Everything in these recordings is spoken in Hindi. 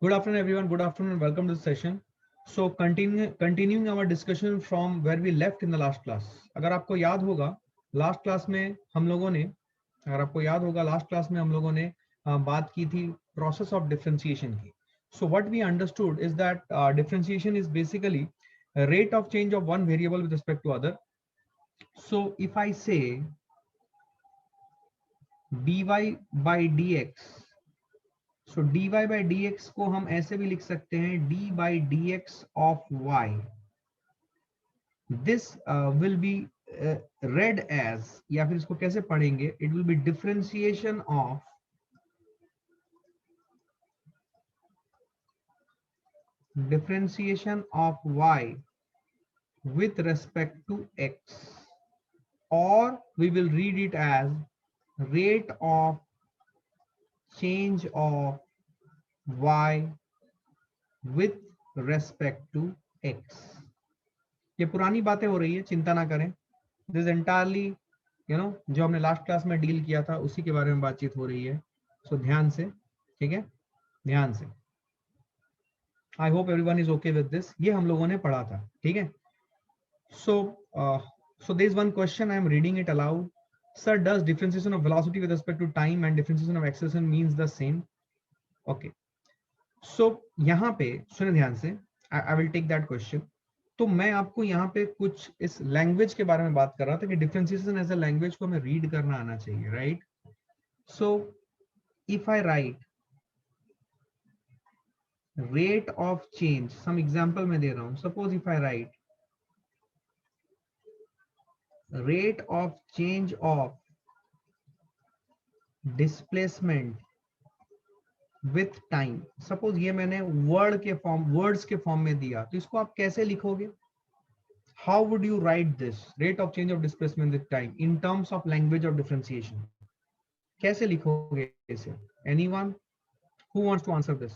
Good afternoon, everyone. Good afternoon and welcome to the session. So, continuing our discussion from where we left in the last class. अगर आपको याद होगा, लास्ट क्लास में हम लोगों ने, बात की थी प्रोसेस ऑफ डिफरेंशिएशन की. So, what we understood is that differentiation is basically a rate of change of one variable with respect to other. So, if I say dy by dx, so dy by dx को हम ऐसे भी लिख सकते हैं d by dx of y. This will be read as, या फिर इसको कैसे पढ़ेंगे, it will B differentiation of y with respect to x, or we will read it as rate of change of y with respect to x. ये पुरानी बातें हो रही है, चिंता ना करें. दिस एंटायरली जो हमने लास्ट क्लास में डील किया था उसी के बारे में बातचीत हो रही है. सो ध्यान से, ठीक है, ध्यान से. I hope everyone is okay with this. ये हम लोगों ने पढ़ा था, ठीक है. So there is one question, I am reading it aloud. Sir, does differentiation of velocity with respect to time and differentiation of acceleration means the same? Okay, so यहाँ पे सुने ध्यान से, I will take that question. तो मैं आपको यहाँ पे कुछ इस लैंग्वेज के बारे में बात कर रहा था कि डिफरेंशिएशन एज अ लैंग्वेज को हमें रीड करना आना चाहिए, right? So if I write rate of change, some example मैं दे रहा हूं. Suppose if I write rate of change of displacement with time. Suppose ये मैंने वर्ड्स के फॉर्म में दिया, तो इसको आप कैसे लिखोगे? How would you write this rate of change of displacement with time in terms of language of differentiation? कैसे लिखोगे इसे? Anyone who wants to answer this?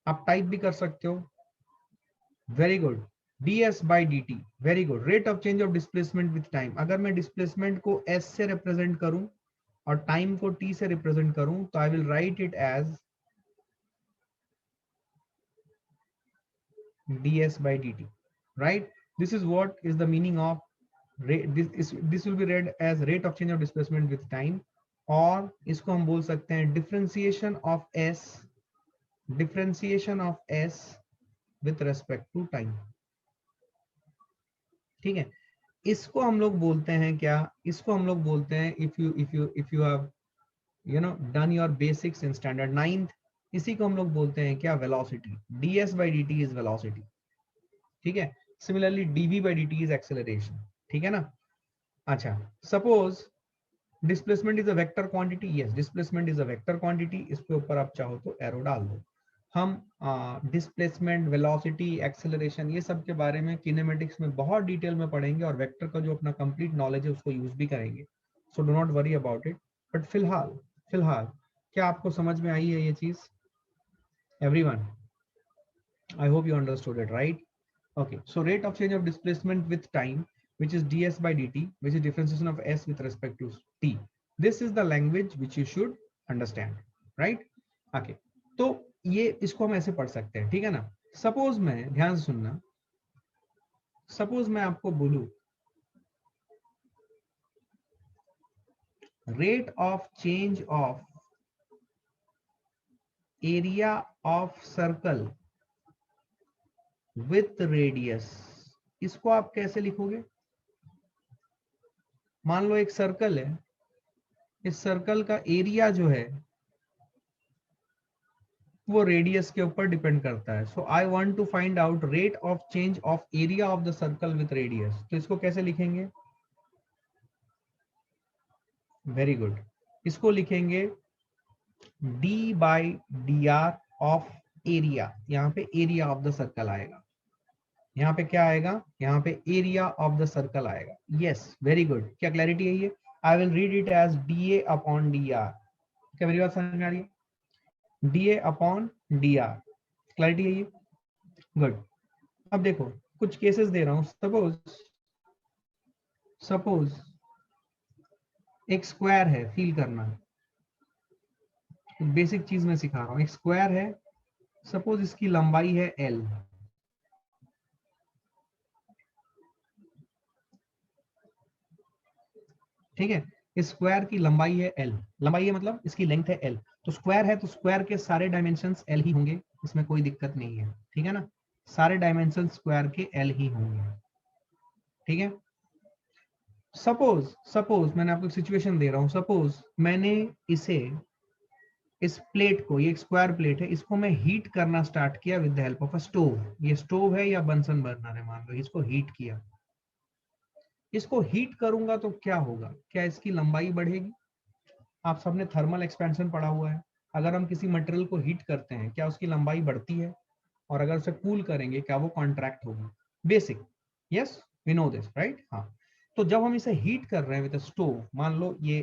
आप टाइप भी कर सकते हो. Very good. ds by dt. Very good. Rate of change of displacement with time. अगर मैं displacement को s से represent करूं और time को t से represent करूं, तो I will write it as ds by dt. Right? This is what is the meaning of this will be read as rate of change of displacement with time, और इसको हम बोल सकते हैं differentiation of s with respect to time. ठीक है, इसको हम लोग बोलते हैं क्या? इसको हम लोग बोलते हैं, if you have done your basics in standard 9th, इसी को हम लोग बोलते हैं क्या? Velocity. ds by dt is velocity. ठीक है. Similarly dv by dt is acceleration. ठीक है ना? अच्छा, suppose displacement is a vector quantity. Yes, displacement is a vector quantity. इसके ऊपर आप चाहो तो एरो डाल दो. हम डिस्प्लेसमेंट, वेलोसिटी, एक्सेलरेशन, ये सब के बारे में किनेमेटिक्स में बहुत डिटेल में पढ़ेंगे, और वेक्टर का जो अपना कंप्लीट नॉलेज है उसको यूज भी करेंगे. So do not worry about it. But फिलहाल क्या आपको समझ में आई है ये चीज? Everyone, I hope you understood it, right? Okay, so rate of change of displacement with time, which is ds by dt, which is differentiation of s with respect to t. This is the language which you should understand, right? Okay, तो ये इसको हम ऐसे पढ़ सकते हैं, ठीक है ना? सपोज मैं, ध्यान से सुनना, सपोज मैं आपको बोलूं rate of change of area of circle with radius, इसको आप कैसे लिखोगे? मान लो एक सर्कल है, इस सर्कल का एरिया जो है वो रेडियस के ऊपर डिपेंड करता है. So I want to find out rate of change of area of the circle with radius. तो इसको कैसे लिखेंगे? Very good. इसको लिखेंगे d by D R of area. यहाँ पे एरिया ऑफ द सर्कल आएगा. यहाँ पे क्या आएगा? यहाँ पे एरिया ऑफ द सर्कल आएगा. Yes, very good. क्या क्लैरिटी है ये? I will read it as D A upon D R. क्या मेरी बात समझ में आ रही है? D A upon D R. Clarity है ये? गुड. अब देखो, कुछ केसेस दे रहा हूं. सपोज एक स्क्वायर है, फील करना, बेसिक चीज में सिखा रहा हूं. एक स्क्वायर है, सपोज इसकी लंबाई है L, ठीक है, इस स्क्वायर की लंबाई है L, लंबाई है मतलब इसकी लेंथ है L, तो स्क्वायर है तो स्क्वायर के सारे डायमेंशंस L ही होंगे, इसमें कोई दिक्कत नहीं है, ठीक है ना, सारे डायमेंशन स्क्वायर के L ही होंगे, ठीक है। सपोज मैंने आपको सिचुएशन दे रहा हूं, सपोज मैंने इसे, इस प्लेट को, ये एक स्क्वायर प्लेट है, इसको मैं हीट करना स्टार्ट किया with the help of a stove, ये स्टोव है या बंसन बर्नर है मान लो, इसको हीट किया, इसको हीट करूंगा तो क्या होगा, क्या इसकी लंबाई बढ़ेगी? आप सबने थर्मल एक्सपेंशन पढ़ा हुआ है, अगर हम किसी मटेरियल को हीट करते हैं क्या उसकी लंबाई बढ़ती है, और अगर उसे कूल करेंगे क्या वो कॉन्ट्रैक्ट होगी? Basic, yes we know this right. हाँ, तो जब हम इसे हीट कर रहे हैं विद स्टोव, मान लो ये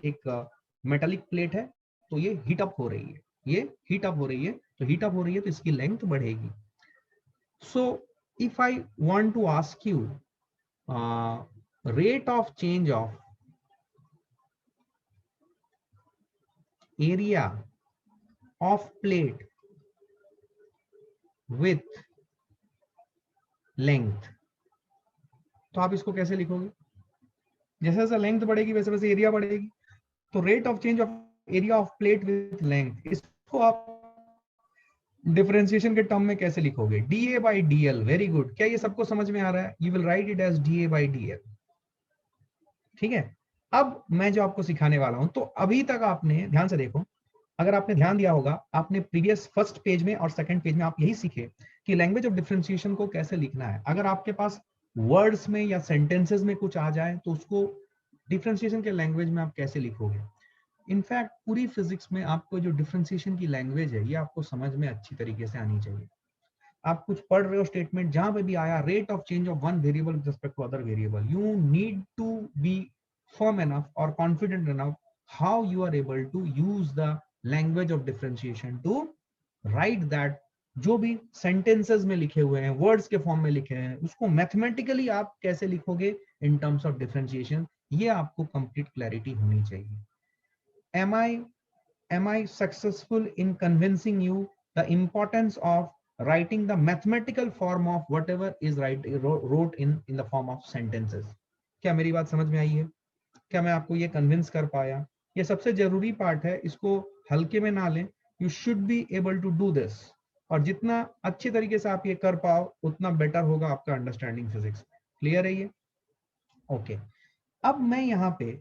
एक मेटालिक प्लेट है, तो ये हीट अप हो रही है, ये हीट अप हो रही है, तो हीट अप हो रही है तो इसकी लेंथ बढ़ेगी। So if I want to ask you rate of change of area of plate with length, तो आप इसको कैसे लिखोगे? जैसे जैसे लेंथ बढ़ेगी वैसे वैसे एरिया बढ़ेगी, तो rate of change of area of plate with length, इसको आप डिफरेंशिएशन के टर्म में कैसे लिखोगे? dA by dl, very good, क्या ये सबको समझ में आ रहा है? You will write it as dA by dl, ठीक है। अब मैं जो आपको सिखाने वाला हूं, तो अभी तक आपने ध्यान से देखो, अगर आपने ध्यान दिया होगा, आपने प्रीवियस फर्स्ट पेज में और सेकंड पेज में आप यही सीखे कि लैंग्वेज ऑफ डिफरेंशिएशन को कैसे लिखना है। अगर आपके पास वर्ड्स में या सेंटेंसेस में कुछ आ जाए तो उसको डिफरेंशिएशन के लैंग्वेज में आप कैसे लिखोगे। इनफैक्ट पूरी फिजिक्स में आपको जो डिफरेंशिएशन की लैंग्वेज है ये आपको समझ में अच्छी तरीके से आनी चाहिए। आप कुछ पढ़ रहे हो स्टेटमेंट, जहां पे भी आया rate of change of one variable with respect to other variable, you need to be firm enough or confident enough how you are able to use the language of differentiation to write that, जो भी sentences में लिखे हुए हैं, words के फॉर्म में लिखे हैं, उसको मैथमेटिकली आप कैसे लिखोगे in terms of differentiation, ये आपको complete clarity होनी चाहिए। Am I successful in convincing you the importance of writing the mathematical form of whatever is wrote in the form of sentences? क्या मेरी बात समझ में आई है? क्या मैं आपको ये कन्विंस कर पाया? ये सबसे जरूरी पार्ट है, इसको हल्के में ना लें, you should be able to do this, और जितना अच्छे तरीके से आप ये कर पाओ उतना बेटर होगा आपका अंडरस्टैंडिंग फिजिक्स। क्लियर है ये? ओके, अब मैं यहाँ पे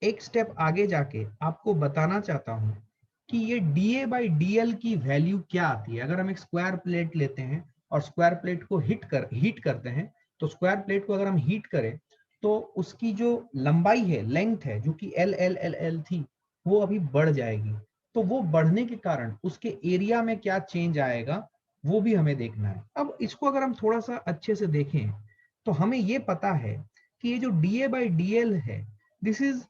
एक स्टेप आगे जाके आपको बताना चाहता हूँ कि ये dA by dl की वैल्यू क्या आती है। अगर हम एक स्क्वायर प्लेट लेते हैं और स्क्वायर प्लेट को हीट करते हैं, तो स्क्वायर प्लेट को अगर हम हीट करें तो उसकी जो लंबाई है, लेंथ है, जो कि L थी, वो अभी बढ़ जाएगी। तो वो बढ़ने के कारण उसके एरिया में क्या चेंज आएगा वो भी हमें देखना है। अब इसको अगर हम थोड़ा सा अच्छे से देखें तो हमें ये पता है कि ये जो dA by dl है, this is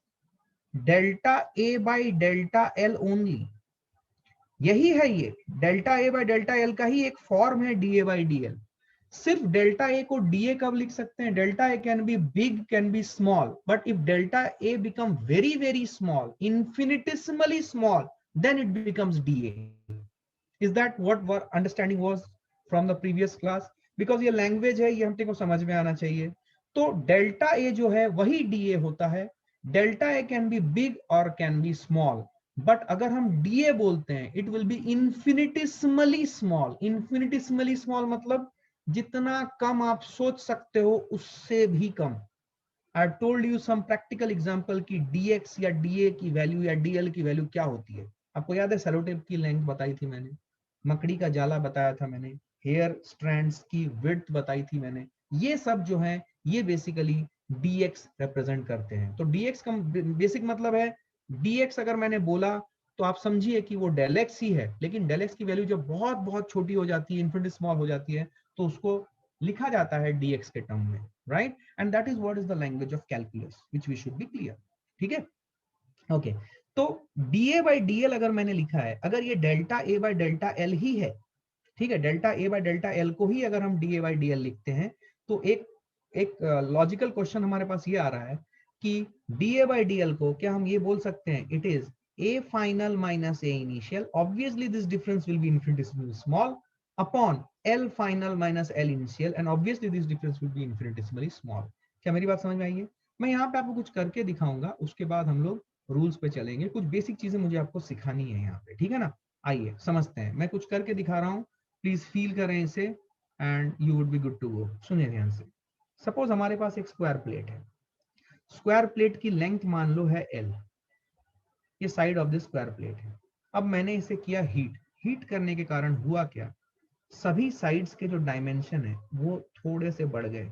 delta A by delta L only, यही है ये delta A by delta L का ही एक फॉर्म है dA by dl। सिर्फ डेल्टा A को dA कब लिख सकते हैं? Delta A can be big, can be small, but if delta A become very very small, infinitesimally small, then it becomes dA। Is that what our understanding was from the previous class? Because ये लैंग्वेज है, ये हम को समझ में आना चाहिए। तो डेल्टा A जो है वही dA होता है। Delta A can be big और कैन बी स्मॉल, बट अगर हम dA बोलते हैं it will be infinitesimally small. Infinitesimally small मतलब जितना कम आप सोच सकते हो उससे भी कम। I told you some practical example की dx या dA की वैल्यू या dl की वैल्यू क्या होती है। आपको याद है सेलोटेप की लेंथ बताई थी मैंने, मकड़ी का जाला बताया था मैंने, हेयर स्ट्रैंड्स की विड्थ बताई थी मैंने। ये सब जो है ये बेसिकली dx रिप्रेजेंट करते हैं। तो dx का बेसिक मतलब है, dx अगर मैंने बोला तो आप समझिए कि वो डेल एक्स ही है, लेकिन डेल एक्स की वैल्यू जब बहुत बहुत छोटी हो जाती है, इन्फिनिटी स्मॉल हो जाती है, तो उसको लिखा जाता है dx के टर्म में, right? And that is what is the language of calculus which we should be clear. ठीक है, ओके। तो dA by dl अगर मैंने लिखा है, अगर ये delta A by delta L ही है, ठीक है, delta A by delta L को ही अगर हम dA by dl लिखते हैं, तो एक लॉजिकल क्वेश्चन हमारे पास ये आ रहा है कि dA by dl को क्या हम ये बोल सकते हैं it is A final minus A initial. Obviously, this difference will be infinitesimally small upon L final minus L initial, and obviously this difference will be infinitesimally small. क्या मेरी बात समझ में आई है? मैं यहाँ पे आपको कुछ करके दिखाऊंगा, उसके बाद हम लोग रूल्स पे चलेंगे. कुछ बेसिक चीजें मुझे आपको सिखानी है यहाँ पे, ठीक है ना? आइए समझते हैं. मैं कुछ करके दिखा रहा हूँ, प्लीज फील करें इसे and you would be good to go. सुनिए ध्यान से. सपोज हमारे पास एक स्क्वायर प्लेट है. स्क्वायर प्लेट की लेंथ मान लो है L. ये side of the square plate है. अब मैंने इसे किया हीट. हीट करने के कारण हुआ क्या, सभी साइड्स के जो डायमेंशन है वो थोड़े से बढ़ गए.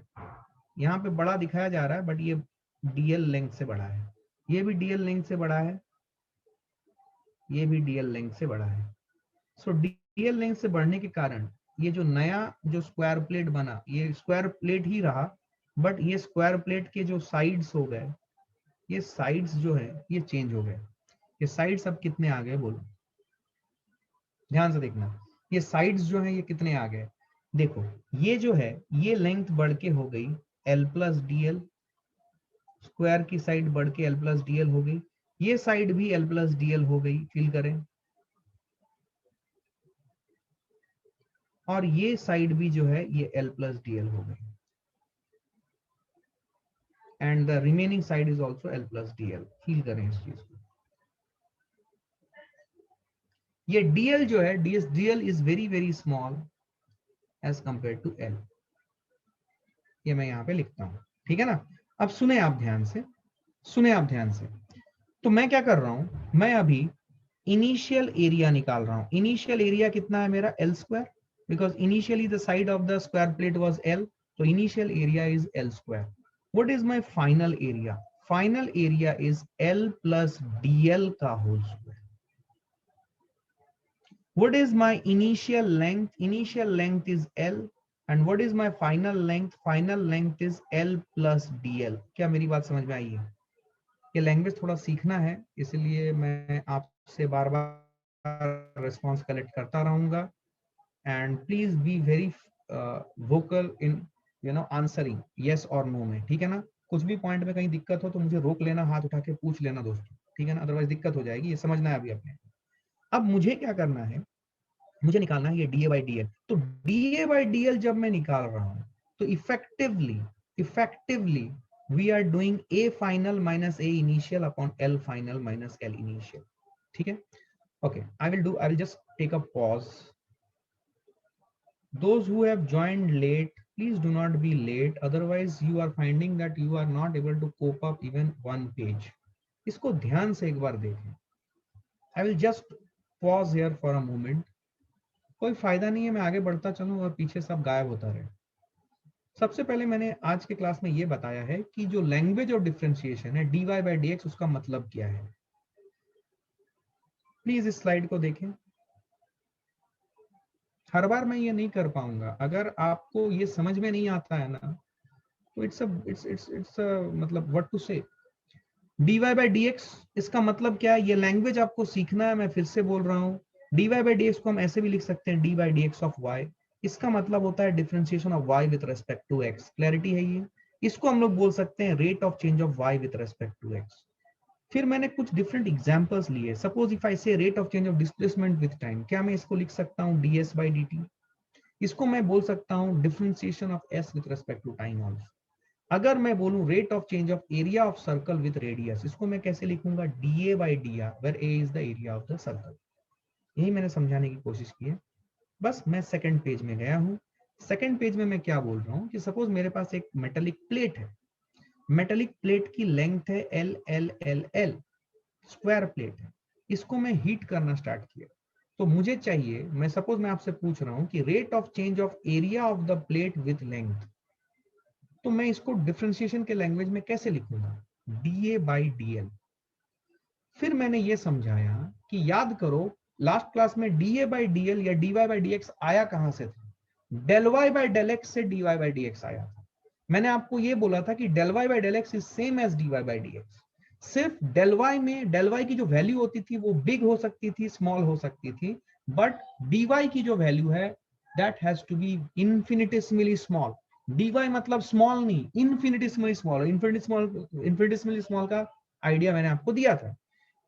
यहाँ पे बड़ा दिखाया जा रहा है बट ये डीएल लेंथ से बड़ा है, ये भी डीएल लेंथ से बड़ा है, ये भी डीएल लेंथ से बड़ा है. सो डीएल लेंथ से बढ़ने के कारण ये जो नया जो स्क्वायर प्लेट बना, ये स्क्वायर प्लेट ही रहा बट ये स्क्वायर प्लेट के जो साइड्स हो गए, ये साइड्स जो है ये चेंज हो गए. ये साइड्स अब कितने आ गए बोलो, ध्यान से देखना. ये साइड्स जो है ये कितने आ गए, देखो ये जो है ये लेंथ बढ़ के हो गई L प्लस DL. स्क्वायर की साइड बढ़ के L प्लस DL हो गई, ये साइड भी L प्लस DL हो गई. फील करें. और ये साइड भी जो है ये L प्लस DL हो गई and the remaining side is also L plus DL. Feel करें इस चीज को. ये DL जो है DL is very very small as compare to L. ये मैं यहाँ पे लिखता हूँ, ठीक है ना? अब सुने आप ध्यान से, सुने आप ध्यान से. तो मैं क्या कर रहा हूं, मैं अभी इनिशियल एरिया निकाल रहा हूं. इनिशियल एरिया कितना है मेरा L square, because initially the side of the square plate was L. तो initial area is L square. What is my final area, final area is L plus DL का whole square. What is my initial length? Initial length is L. And what is my final length? Final length is L plus DL. क्या मेरी बात समझ में आई है? ये लैंग्वेज थोड़ा सीखना है, इसलिए मैं आपसे बार बार रिस्पॉन्स कलेक्ट करता रहूंगा. And please be very vocal in answering yes और नो में, ठीक है ना? कुछ भी पॉइंट में कहीं दिक्कत हो तो मुझे रोक लेना, हाथ उठा के पूछ लेना दोस्तों, ठीक है ना? अदरवाइज दिक्कत हो जाएगी. ये समझना है अभी अपने. अब मुझे क्या करना है, मुझे निकालना है ये DA by DL. तो DA by DL जब मैं निकाल रहा हूं तो effectively we are doing A final minus A initial upon L final minus L initial. ठीक है? Okay, I will just take a pause. Those who have joined late, please do not be late. Otherwise, you are finding that you are not able to cope up even one page. इसको ध्यान से एक बार देखें. I will just pause here for a moment. कोई फायदा नहीं है मैं आगे बढ़ता चलूं और पीछे सब गायब होता रहे. सबसे पहले मैंने आज के क्लास में ये बताया है कि जो लैंग्वेज ऑफ डिफरेंशिएशन है dy by dx, उसका मतलब क्या है. प्लीज इस स्लाइड को देखें. हर बार मैं ये नहीं कर पाऊंगा. अगर आपको ये समझ में नहीं आता है ना तो इट्स मतलब व्हाट टू से. dy by dx इसका मतलब क्या है, ये लैंग्वेज आपको सीखना है. मैं फिर से बोल रहा हूँ, dy by dx को हम ऐसे भी लिख सकते हैं, d by dx of y. इसका मतलब होता है differentiation of y with respect to x. Clarity है ये. इसको हम लोग बोल सकते हैं rate of change of y with respect to x. फिर मैंने कुछ डिफरेंट एग्जांपल्स लिए. Suppose if I say rate of change of displacement with time, क्या मैं इसको लिख सकता हूँ ds by dt. इसको मैं बोल सकता हूँ differentiation of s with respect to time also. अगर मैं बोलूं rate of change of area of circle with radius, इसको मैं कैसे लिखूंगा, dA by dr, where a is the area of the circle. यही मैंने समझाने की कोशिश की है. बस मैं सेकंड पेज में गया हूं. सेकंड पेज में मैं क्या बोल रहा हूं कि सपोज मेरे पास एक मेटेलिक प्लेट है. मेटेलिक प्लेट की लेंथ है L L L L. Square plate है. इसको मैं हीट करना स्टार्ट किया तो मुझे चाहिए, मैं सपोज मैं आपसे पूछ रहा हूं कि rate of change of area of the plate with length. तो मैं इसको डिफरेंशिएशन के लैंग्वेज में कैसे लिखूंगा, dA by dl. फिर मैंने ये समझाया कि याद करो लास्ट क्लास में dA by dl या dy by dx आया कहां से था, del y by del x से dy by dx आया था. मैंने आपको ये बोला था कि del y by del x is same as dy by dx. सिर्फ del y में del y की जो वैल्यू होती थी वो बिग हो सकती थी, स्मॉल हो सकती थी, बट dy की जो वैल्यू है that has to be infinitesimally small. dy मतलब स्मॉल नहीं, इन्फिनिटेसिमली स्मॉल. इन्फिनिटेसिमली स्मॉल का आइडिया मैंने आपको दिया था.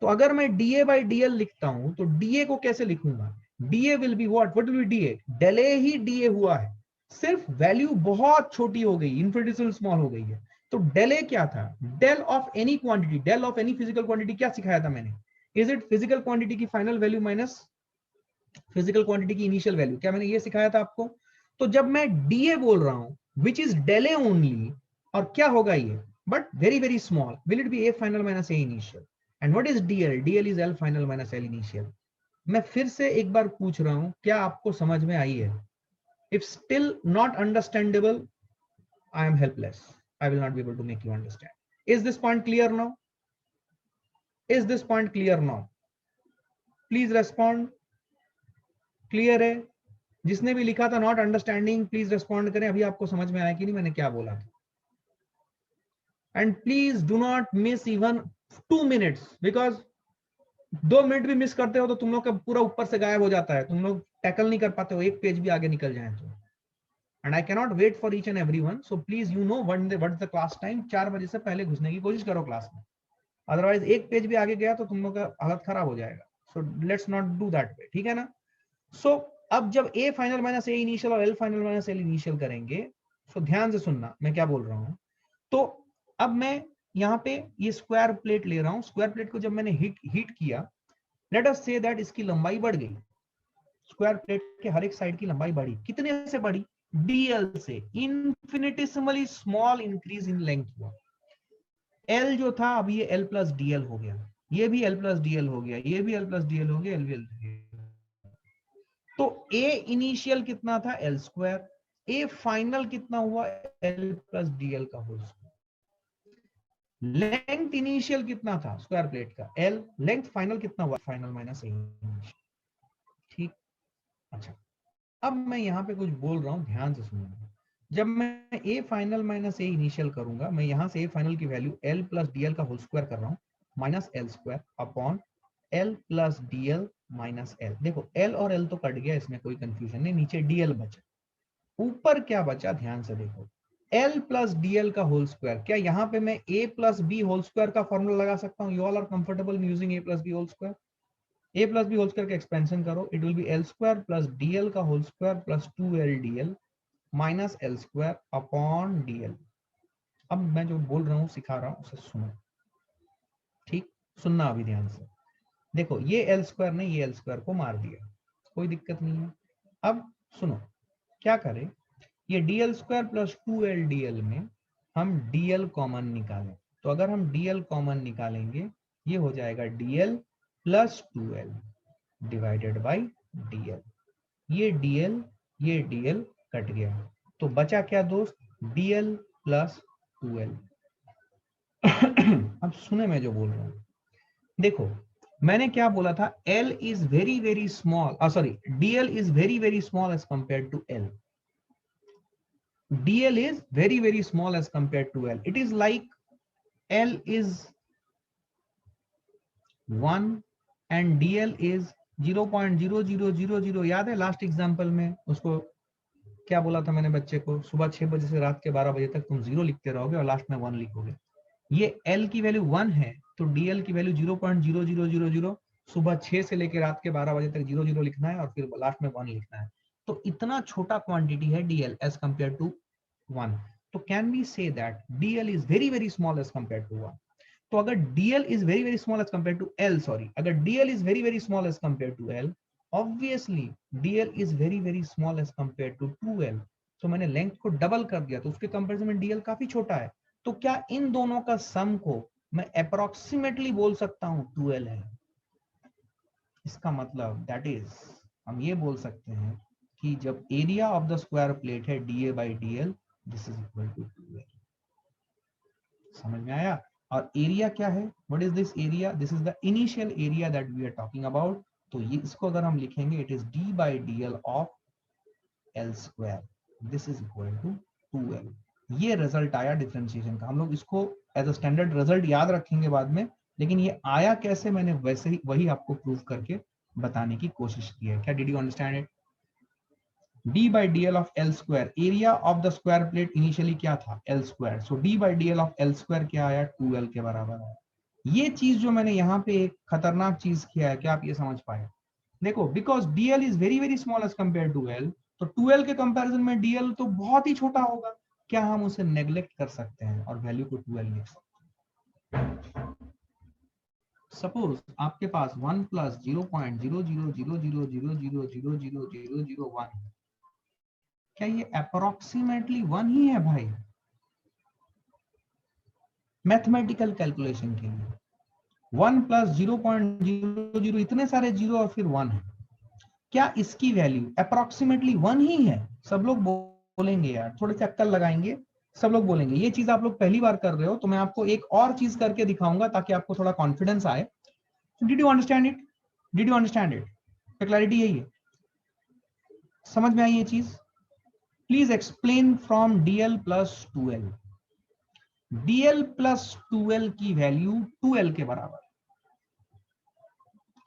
तो अगर मैं डीए बाई डीएल लिखता हूं तो डीए को कैसे लिखूंगा? D A will be what will be D A? Del A ही डीए हुआ है, सिर्फ वैल्यू बहुत छोटी हो गई, इनफिनिटेसिमल स्मॉल हो गई है। तो डेल ए क्या था? Del of any quantity, del of any physical quantity. क्या सिखाया था मैंने? इज इट फिजिकल क्वांटिटी की final value minus physical quantity की इनिशियल वैल्यू? क्या मैंने ये सिखाया था आपको? तो जब मैं डीए बोल रहा हूं which is del A only, और क्या होगा ये? But very very small, will it be A final minus A initial? And what is D L? D L is L final minus L initial. मैं फिर से एक बार पूछ रहा हूं, क्या आपको समझ में आई है? If still not understandable, I am helpless. I will not be able to make you understand. Is this point clear now? Is this point clear now? Please respond. Clear है? जिसने भी लिखा था नॉट अंडरस्टैंडिंग, प्लीज रेस्पॉन्ड करें। अभी आपको समझ में आया कि नहीं मैंने क्या बोला था? And please do not miss even 2 minutes, because 2 minute भी मिस करते हो तो तुम लोग का पूरा ऊपर से गायब हो जाता है, तुम लोग टैकल नहीं कर पाते हो, एक पेज भी आगे निकल जाए तो। And I cannot wait for each and everyone, so please you know what the class time. 4 बजे से पहले घुसने की कोशिश करो क्लास में, अदरवाइज एक पेज भी आगे गया तो तुम लोग का हालत खराब हो जाएगा। So let's not do that way, ठीक है ना? सो अब जब A final minus A initial और L final minus L initial करेंगे, सो ध्यान से सुनना मैं क्या बोल रहा हूं। तो अब मैं यहाँ पे ये स्क्वायर प्लेट ले रहा हूं। स्क्वायर प्लेट को जब मैंने हीट किया, लेट अस से दैट इसकी लंबाई बढ़ गई। स्क्वायर प्लेट के हर एक साइड की लंबाई बढ़ी। कितने से बढ़ी? डीएल से। इन्फिनिटेसिमली स्मॉल इंक्रीज इन लेंथ हुआ। एल जो था अब ये एल प्लस डीएल हो गया, ये भी एल प्लस डीएल हो गया, ये भी एल प्लस डीएल हो गया, एल भी एल। तो ए इनिशियल कितना था? L square. ए फाइनल कितना हुआ? एल प्लस डीएल का होल स्क्वायर। लेंथ इनिशियल कितना था स्क्वायर प्लेट का? एल। लेंथ फाइनल कितना हुआ? फाइनल माइनस ए। ठीक। अच्छा, अब मैं यहां पे कुछ बोल रहा हूं, ध्यान से सुनिए। जब मैं ए फाइनल माइनस ए इनिशियल करूंगा, मैं यहां से ए फाइनल की वैल्यू एल प्लस डीएल का होल स्क्वायर कर रहा हूं, minus L square upon L plus DL minus L. देखो एल और एल तो कट गया, इसमें कोई कंफ्यूजन नहीं, नीचे डीएल बचा। ऊपर क्या बचा? ध्यान से देखो, एल प्लस डीएल का होल स्क्वायर। क्या यहाँ पे मैं A plus B whole square का फॉर्मूला लगा सकता हूँ? You all are comfortable using A plus B whole square? A plus B whole square का एक्सपेंशन करो, it will be L square plus DL का whole square plus 2l dL minus L square upon dL. अब मैं जो बोल रहा हूँ सिखा रहा हूँ उसे सुनो, ठीक? सुनना अभी ध्यान से। देखो ये एल स्क्वायर ने ये एल स्क्वायर को मार दिया, कोई दिक्कत नहीं है। अब सुनो क्या करें, ये DL square plus 2l DL में हम डीएल कॉमन निकालें। तो अगर हम डीएल कॉमन निकालेंगे, ये हो जाएगा DL plus 2l divided by DL. ये डीएल कट गया, तो बचा क्या दोस्त? DL plus 2l। अब सुने मैं जो बोल रहा हूं, देखो मैंने क्या बोला था? L is very very small, sorry, DL is very very small as compare to L. DL is very very small as compared to L. It is like L is 1 and DL is 0.0000। याद है लास्ट एग्जांपल में उसको क्या बोला था मैंने बच्चे को? सुबह 6 बजे से रात के 12 बजे तक तुम 0 लिखते रहोगे और लास्ट में 1 लिखोगे। ये L की वैल्यू 1 है तो DL की वैल्यू 0.0000। सुबह 6 से लेकर रात के 12 बजे तक 0 लिखना है और फिर लास्ट में 1 लिखना है। तो इतना छोटा क्वांटिटी है DL एज कंपेयर टू 1। तो can we say that DL is very very small as compare to 1। तो अगर DL is very very small as compare to L, sorry, अगर DL is very very small as compare to L, obviously DL is very very small as compare to 2L। तो मैंने लेंथ को डबल कर दिया, तो उसके कंपैरिजन में DL काफी छोटा है। तो क्या इन दोनों का सम को मैं अप्रोक्सीमेटली बोल सकता हूं 2L है? इसका मतलब दैट इज हम ये बोल सकते हैं कि जब area of the square plate है DA by DL, this is equal to 2L। समझ में आया? और एरिया क्या है? What is this area? This is the initial area that we are talking about. तो ये इसको अगर हम लिखेंगे, it is D by DL of L square, this is equal to 2L। ये रिजल्ट आया डिफरेंशिएशन का। हम लोग इसको एज अ स्टैंडर्ड रिजल्ट याद रखेंगे बाद में, लेकिन ये आया कैसे मैंने वैसे ही वही आपको प्रूव करके बताने की कोशिश की है। क्या did you understand it? D by DL of L square, area of the square plate initially क्या था? L square. So D by DL of L square क्या आया? 2L के बराबर आया। ये चीज जो मैंने यहाँ पे एक खतरनाक चीज किया है, क्या आप ये समझ पाए? देखो, because D L is very very small as compare to L, तो 2l के कंपैरिजन में डीएल तो बहुत ही छोटा होगा। क्या हम उसे नेग्लेक्ट कर सकते हैं और वैल्यू को 2l लिख सकते हैं? सपोज आपके पास 1 प्लस 0.000000000001, क्या ये अप्रोक्सीमेटली 1 ही है भाई? मैथमेटिकल कैलकुलेशन के लिए 1 प्लस 0.00 इतने सारे जीरो और फिर 1 है, क्या इसकी वैल्यू अप्रोक्सीमेटली 1 ही है? सब लोग बोलेंगे यार, थोड़े से अक्कल लगाएंगे, सब लोग बोलेंगे। ये चीज आप लोग पहली बार कर रहे हो, तो मैं आपको एक और चीज करके दिखाऊंगा ताकि आपको थोड़ा कॉन्फिडेंस आए। Did you understand it? Did you understand it? Clarity यही है? समझ में आई ये चीज? Please explain from D L plus 2l। D L plus 2l की वैल्यू 2l के बराबर,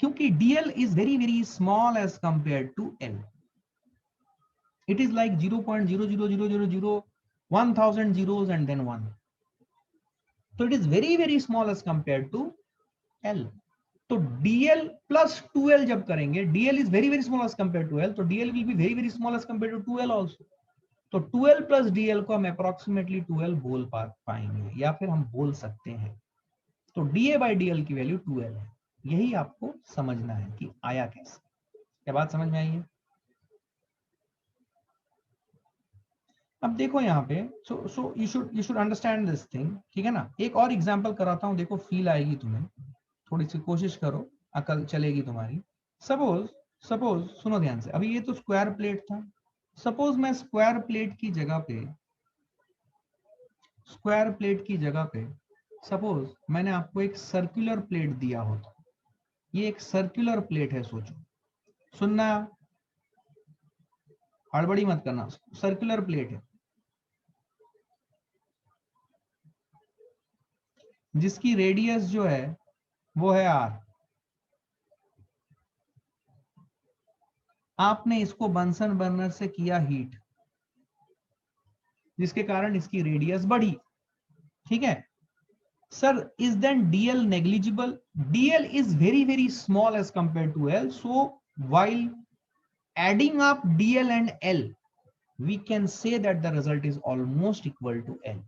क्योंकि D L is very very small as compare to L. It is like 0.0000001000 zeros and then 1. So it is very very small as compared to L. तो DL plus 2L जब करेंगे, DL is very very small as compared to L, तो DL will be very very small as compared to 2L also. तो 2L plus DL को हम approximately 2L बोल पाएंगे, या फिर हम बोल सकते हैं। तो DA by DL की वैल्यू 2L है। यही आपको समझना है कि आया कैसे। क्या बात समझ में आई है? अब देखो यहाँ पे, so you should understand this thing, ठीक है ना? एक और एग्जांपल कराता हूँ, देखो फील आएगी तुम्हें, थोड़ी सी कोशिश करो, अकल चलेगी तुम्हारी। सपोज सपोज सुनो ध्यान से, अभी ये तो स्क्वायर प्लेट था। सपोज मैं स्क्वायर प्लेट की जगह पे सपोज मैंने आपको एक सर्कुलर प्लेट दिया होता। ये एक सर्कुलर प्लेट है, सोचो, सुनना, हड़बड़ी मत करना, सर्कुलर प्लेट है जिसकी रेडियस जो है वो है r। आपने इसको बंसन बर्नर से किया हीट, जिसके कारण इसकी रेडियस बढ़ी, ठीक है? Sir, is then D L negligible? D L is very very small as compare to L, so while adding up D L and L we can say that the result is almost equal to L.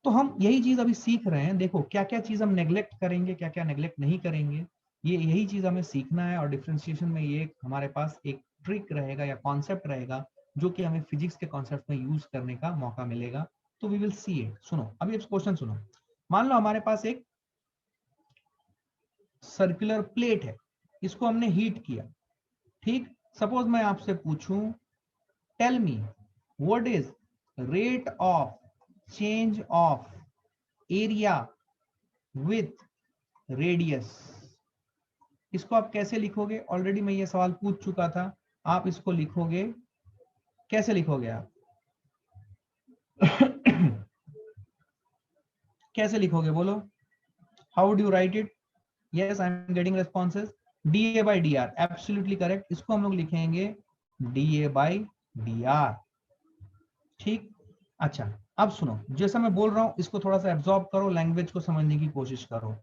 तो हम यही चीज अभी सीख रहे हैं। देखो क्या क्या चीज हम नेग्लेक्ट करेंगे, क्या क्या नेग्लेक्ट नहीं करेंगे, ये यही चीज हमें सीखना है। और डिफरेंशिएशन में ये हमारे पास एक ट्रिक रहेगा या कॉन्सेप्ट रहेगा जो कि हमें फिजिक्स के कॉन्सेप्ट में यूज करने का मौका मिलेगा। तो वी विल सी इट। सुनो अभी क्वेश्चन सुनो। मान लो हमारे पास एक सर्कुलर प्लेट है, इसको हमने हीट किया, ठीक? सपोज मैं आपसे पूछूं, tell me what is rate of change of area with radius. इसको आप कैसे लिखोगे? ऑलरेडी मैं ये सवाल पूछ चुका था, आप इसको लिखोगे, कैसे लिखोगे आप? कैसे लिखोगे बोलो? How would you right it? Yes, I am getting responses. DA by D R, absolutely correct. इसको हम लोग लिखेंगे डीए बाई डी आर, ठीक? अच्छा, अब सुनो, जैसा मैं बोल रहा हूं इसको थोड़ा सा एब्जॉर्ब करो, लैंग्वेज को समझने की कोशिश करो।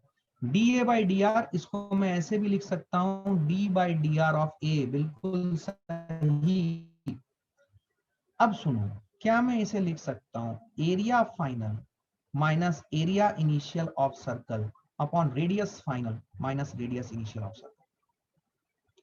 डीए बाई डी आर, इसको मैं ऐसे भी लिख सकता हूं, D by D R of A, बिल्कुल सही। अब सुनो, क्या मैं इसे लिख सकता हूं area final minus area initial of circle upon radius final minus radius initial of circle,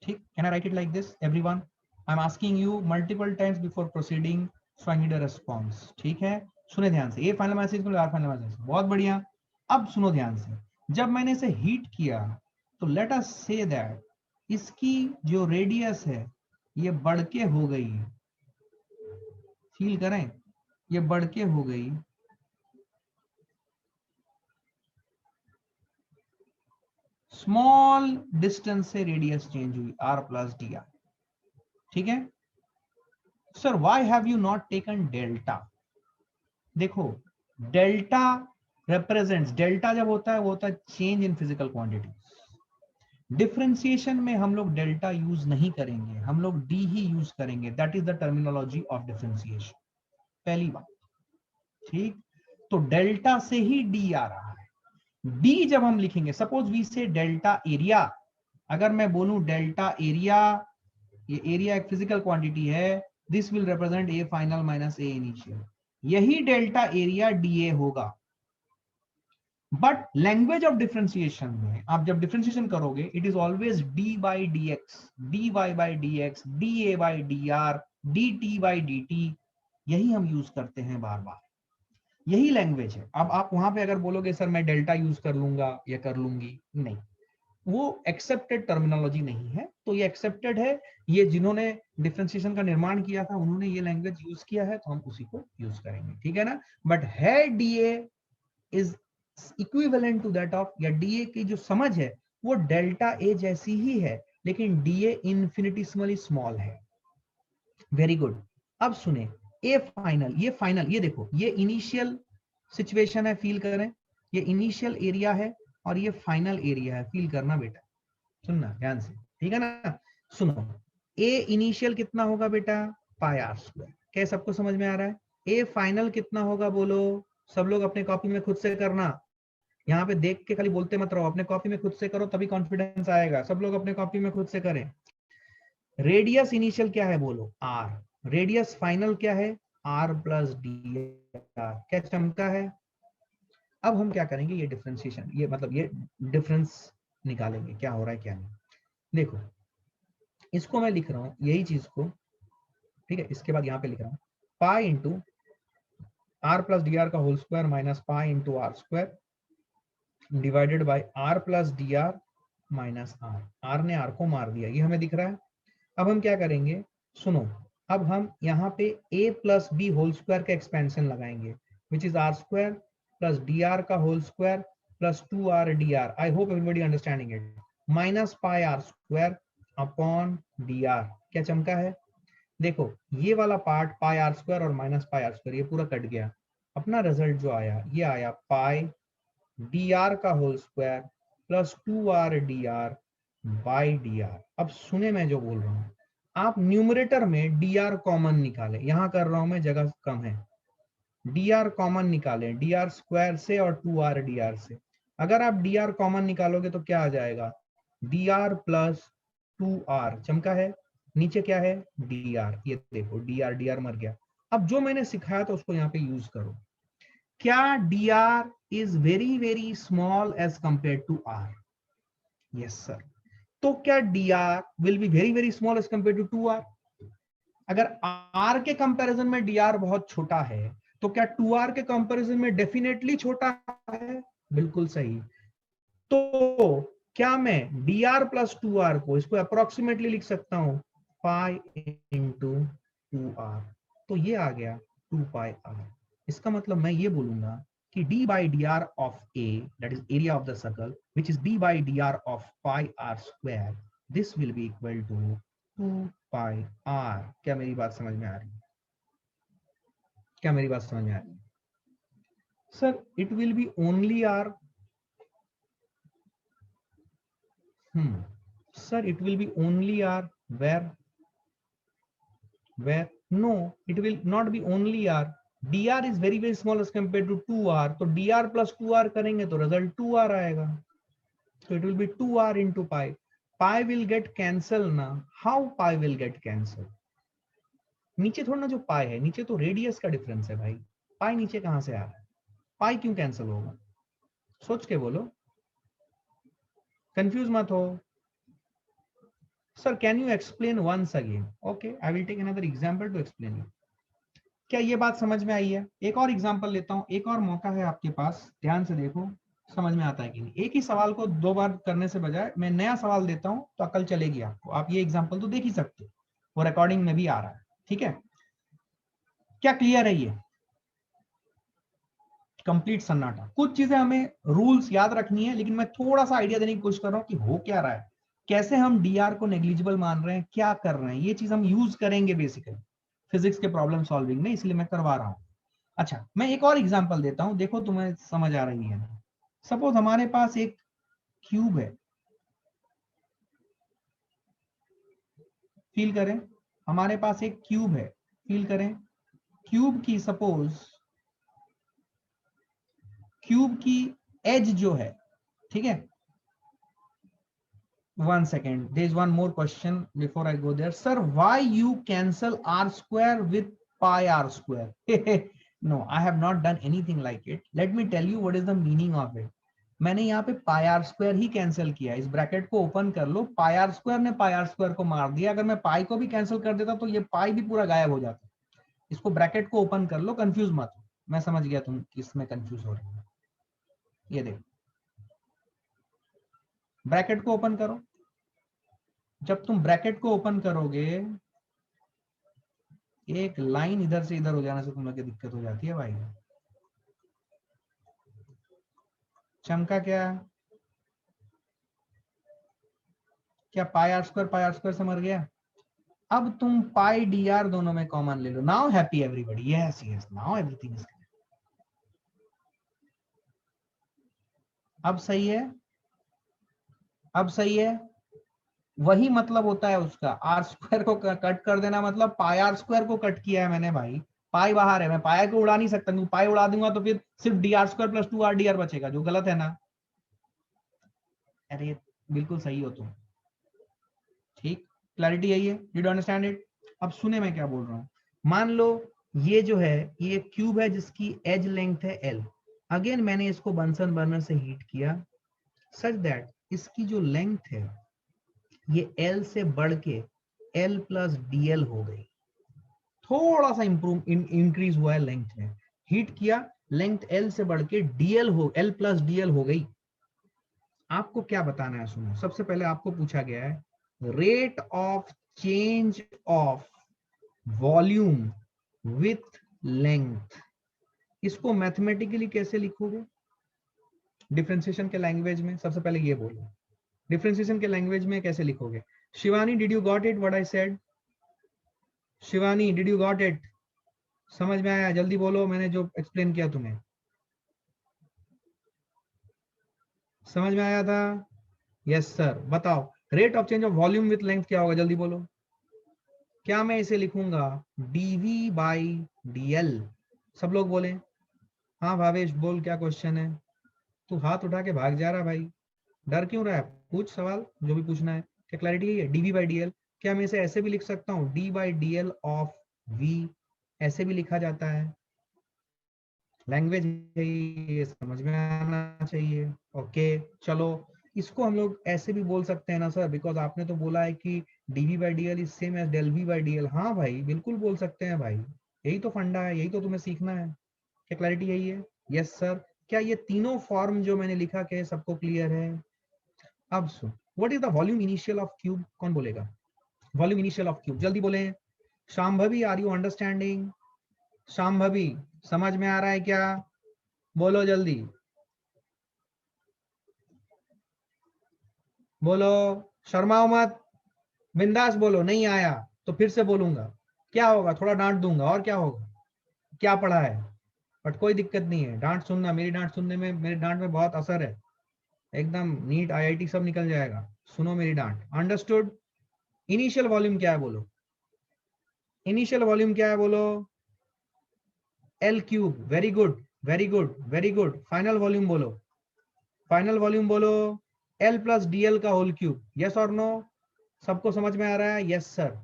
ठीक? Can I write it like this everyone? I am asking you multiple times before proceeding, so I need a response, ठीक है? सुने ध्यान से, ए फाइनल मैसेज को आर फाइनल मैसेज, बहुत बढ़िया। अब सुनो ध्यान से, जब मैंने इसे हीट किया तो लेट अस से दैट इसकी जो रेडियस है ये बढ़ के हो गई, फील करें, ये बढ़ के हो गई स्मॉल डिस्टेंस से रेडियस चेंज हुई r प्लस डी आर, ठीक है? Sir why have you not taken delta? देखो, डेल्टा रिप्रेजेंट्स, डेल्टा जब होता है वो होता है change in physical quantity. Differentiation में हम लोग डेल्टा यूज नहीं करेंगे, हम लोग डी ही यूज करेंगे। That is the terminology of differentiation, पहली बात, ठीक? तो डेल्टा से ही डी आ रहा है। डी जब हम लिखेंगे, सपोज वी से डेल्टा एरिया, अगर मैं बोलूं डेल्टा एरिया, ये एरिया एक फिजिकल क्वांटिटी है, this will represent a final minus A initial, यही डेल्टा एरिया डी ए होगा। बट लैंग्वेज ऑफ डिफरेंशिएशन में आप जब डिफरेंशिएशन करोगे, it is always d by D x, d y by D x, d a by D r, d t by d t, यही हम यूज करते हैं बार बार, यही लैंग्वेज है। अब आप वहां पे अगर बोलोगे सर मैं डेल्टा यूज कर लूंगा या कर लूंगी, नहीं, वो एक्सेप्टेड टर्मिनोलॉजी नहीं है। तो ये एक्सेप्टेड है, ये जिन्होंने डिफरेंशिएशन का निर्माण किया था उन्होंने ये लैंग्वेज यूज किया है, तो हम उसी को यूज करेंगे, ठीक है ना। बट है d a is equivalent to that of, या डीए की जो समझ है वो डेल्टा ए जैसी ही है, लेकिन डीए इन्फिनिटिसिमली स्मॉल है। Very good. अब सुने, ए फाइनल, ये फाइनल, ये देखो, ये इनिशियल सिचुएशन है, फील करें, ये इनिशियल एरिया है और ये फाइनल एरिया है, फील करना बेटा, सुनना ध्यान से, ठीक है ना। सुनो, ए इनिशियल कितना होगा बेटा, पाई आर स्क्वायर, क्या सबको समझ में आ रहा है। ए फाइनल कितना होगा बोलो, सब लोग अपने कॉपी में खुद से करना, यहाँ पे देख के खाली बोलते मत रहो, अपने कॉपी में खुद से करो तभी कॉन्फिडेंस आएगा। सब लोग अपने कॉपी में खुद से करें। रेडियस इनिशियल क्या है बोलो, आर, रेडियस फाइनल क्या है, आर प्लस डी आर, क्या चमका है। अब हम क्या करेंगे, ये डिफरेंशिएशन, ये मतलब ये डिफरेंस निकालेंगे, क्या हो रहा है क्या नहीं। देखो, इसको मैं लिख रहा हूं यही चीज को, ठीक है, इसके बाद यहाँ पे लिख रहा हूँ pi into R plus D are का whole square minus pi into R square divided by R plus D R minus R, R ने आर को मार दिया, ये हमें दिख रहा है। अब हम क्या करेंगे, सुनो, अब हम यहाँ पे a plus B whole square का एक्सपेंशन लगाएंगे, which is R square plus D are का whole square plus 2r dr, I hope everybody understanding it, minus pi R square upon D R, क्या चमका है। देखो ये वाला पार्ट पाई आर स्क्वायर और माइनस पाई आर स्क्वायर, ये पूरा कट गया, अपना रिजल्ट जो आया ये आया पाई डी आर का whole square plus 2r dr by D r. अब सुने मैं जो बोल रहा हूँ, आप न्यूमरेटर में dr कॉमन निकालें, यहां कर रहा हूं मैं, जगह कम है, dr कॉमन निकालें, dr स्क्वायर से और 2r dr से। अगर आप dr कॉमन निकालोगे तो क्या आ जाएगा, dr प्लस 2r, चमका है, नीचे क्या है dr, ये देखो dr मर गया। अब जो मैंने सिखाया था उसको यहाँ पे यूज करो, क्या dr is very very small as compare to r, yes sir. तो क्या dr will be very very small as compare to 2r, अगर r के कंपैरिजन में dr बहुत छोटा है तो क्या 2r के कंपैरिजन में डेफिनेटली छोटा है, बिल्कुल सही। तो क्या मैं dr प्लस 2r को इसको अप्रोक्सीमेटली लिख सकता हूं पाई इंटू 2r, तो ये आ गया 2 पाई r। इसका मतलब मैं ये बोलूंगा कि d by dr of a, that is area of the circle, which is d by dr of pi r square, this will be equal to 2 pi r। क्या मेरी बात समझ में आ रही है, क्या मेरी बात समझ में आ रही है। Sir it will B only r, sir it will B only r, where no, it will not be only r, dr is very very small as compared to 2r, तो dr plus 2r करेंगे तो रिजल्ट 2r आएगा, so it will be 2r into pi, pi will get cancel ना, how pi will get cancel, नीचे थोड़ा ना जो पाई है, नीचे तो रेडियस का डिफरेंस है भाई, पाई नीचे कहां से आ रहा है, पाई क्यों कैंसिल होगा, सोच के बोलो, कंफ्यूज मत हो। Sir can you explain once again, okay I will take another example to explain you. क्या ये बात समझ में आई है, एक और एग्जांपल लेता हूं, एक और मौका है आपके पास, ध्यान से देखो समझ में आता है कि नहीं। एक ही सवाल को दो बार करने से बजाय मैं नया सवाल देता हूं तो अकल चलेगी आपको, आप ये एग्जांपल तो देख ही सकते हो, वो रिकॉर्डिंग में भी आ रहा है, ठीक है। क्या क्लियर है, ये कंप्लीट सन्नाटा, कुछ चीजें हमें रूल्स याद रखनी है, लेकिन मैं थोड़ा सा आइडिया देने की कोशिश कर रहा हूं कि हो क्या रहा है, कैसे हम डीआर को नेग्लिजिबल मान रहे हैं, क्या कर रहे हैं, ये चीज हम यूज करेंगे बेसिकली फिजिक्स के प्रॉब्लम सॉल्विंग में, इसलिए मैं करवा रहा हूं। अच्छा मैं एक और एग्जांपल देता हूं, देखो तुम्हें समझ आ रही है। सपोज हमारे पास एक क्यूब है, फील करें, हमारे पास एक क्यूब है, फील करें, क्यूब की सपोज क्यूब की एज जो है, ठीक है, 1 second, there is one more question before I go there. Sir, why you cancel r square with pi r square? No, I have not done anything like it. Let me tell you what is the meaning of it. मैंने यहाँ पे पाई आर स्क्वायर ही कैंसिल किया। इस ब्रैकेट को ओपन कर लो, पाई आर स्क्वायर ने पाई आर स्क्वायर को मार दिया। अगर मैं पाई को भी कैंसिल कर देता तो ये पाई भी पूरा गायब हो जाता। इसको ब्रैकेट को ओपन कर लो, कंफ्यूज मत हो। मैं समझ गया तुम किसमें कंफ्यूज हो रहे हो। ये देखो, ब्रैकेट को ओपन करो। जब तुम ब्रैकेट को ओपन करोगे, एक लाइन इधर से इधर हो जाने से तुम लोग की दिक्कत हो जाती है भाई। चमका क्या? क्या पाई आर स्क्वायर से मर गया? अब तुम पाई डी आर दोनों में कॉमन ले लो। Now happy everybody? Yes yes, now everything is clear. अब सही है, अब सही है। वही मतलब होता है उसका, आर स्क्वायर को कट कर देना मतलब पाई आर स्क्वायर को कट किया है मैंने भाई। पाई बाहर है, मैं पाई को उड़ा नहीं सकता, क्योंकि पाई उड़ा दूंगा तो फिर सिर्फ D R square plus 2 R D R बचेगा, जो गलत है ना। अरे बिल्कुल सही हो तुम, ठीक। क्लैरिटी यही है, डिड यू अंडरस्टैंड इट? अब सुने मैं क्या बोल रहा हूं। मान लो ये जो है ये क्यूब है जिसकी एज लेंथ है एल। अगेन मैंने इसको बंसन बर्नर से हीट किया सच दैट इसकी जो लेंथ है ये एल से बढ़ के एल प्लस डी एल हो गई। थोड़ा सा इंक्रीज हुआ है लेंथ में। हीट किया, लेंथ एल से बढ़ के डीएल हो, एल प्लस डीएल हो गई। आपको क्या बताना है सुनो। सबसे पहले आपको पूछा गया है rate of change of volume with length. इसको मैथमेटिकली कैसे लिखोगे डिफरेंशिएशन के लैंग्वेज में? सबसे पहले ये बोलो, डिफरेंशिएशन के लैंग्वेज में कैसे लिखोगे? Shivani, did you got it what I said? Shivani, did you got it? समझ में आया? जल्दी बोलो, मैंने जो एक्सप्लेन किया तुम्हें समझ में आया था? Yes sir. बताओ rate of change of volume with length क्या होगा, जल्दी बोलो। क्या मैं इसे लिखूंगा डीवी बाई डीएल? सब लोग बोले हाँ। भावेश बोल, क्या क्वेश्चन है? तू हाथ उठा के भाग जा रहा भाई, डर क्यों रहा है? पूछ सवाल जो भी पूछना है। क्या क्लैरिटी है? डीवी बाई डीएल, क्या मैं इसे ऐसे भी लिख सकता हूँ d by d l of v? ऐसे भी लिखा जाता है। लैंग्वेज ये समझ में आना चाहिए। ओके चलो, इसको हम लोग ऐसे भी बोल सकते हैं ना सर, बिकॉज आपने तो बोला है कि d v by d l is same as del v by d l. हाँ भाई बिल्कुल बोल सकते हैं भाई, यही तो फंडा है, यही तो तुम्हें सीखना है। क्या क्लैरिटी यही है? Yes sir. क्या ये तीनों फॉर्म जो मैंने लिखा क्या सबको क्लियर है? अब सुन, what is the volume initial of cube? कौन बोलेगा वॉल्यूम इनिशियल ऑफ क्यूब? जल्दी बोले। Shambhavi, are you understanding? Shambhavi समझ में आ रहा है क्या? बोलो जल्दी बोलो, शर्माओ मत, बिंदास बोलो। नहीं आया तो फिर से बोलूंगा। क्या होगा? थोड़ा डांट दूंगा, और क्या होगा? क्या पढ़ा है? बट कोई दिक्कत नहीं है, डांट सुनना, मेरी डांट सुनने में, मेरी डांट में बहुत असर है। एकदम नीट आईआईटी सब निकल जाएगा। सुनो मेरी डांट, अंडरस्टूड? इनिशियल वॉल्यूम क्या है बोलो? इनिशियल वॉल्यूम क्या है बोलो? L cube. Very good very good very good. Final volume बोलो, फाइनल वॉल्यूम बोलो एल प्लस डीएल का होल क्यूब। यस और नो? सबको समझ में आ रहा है? Yes sir.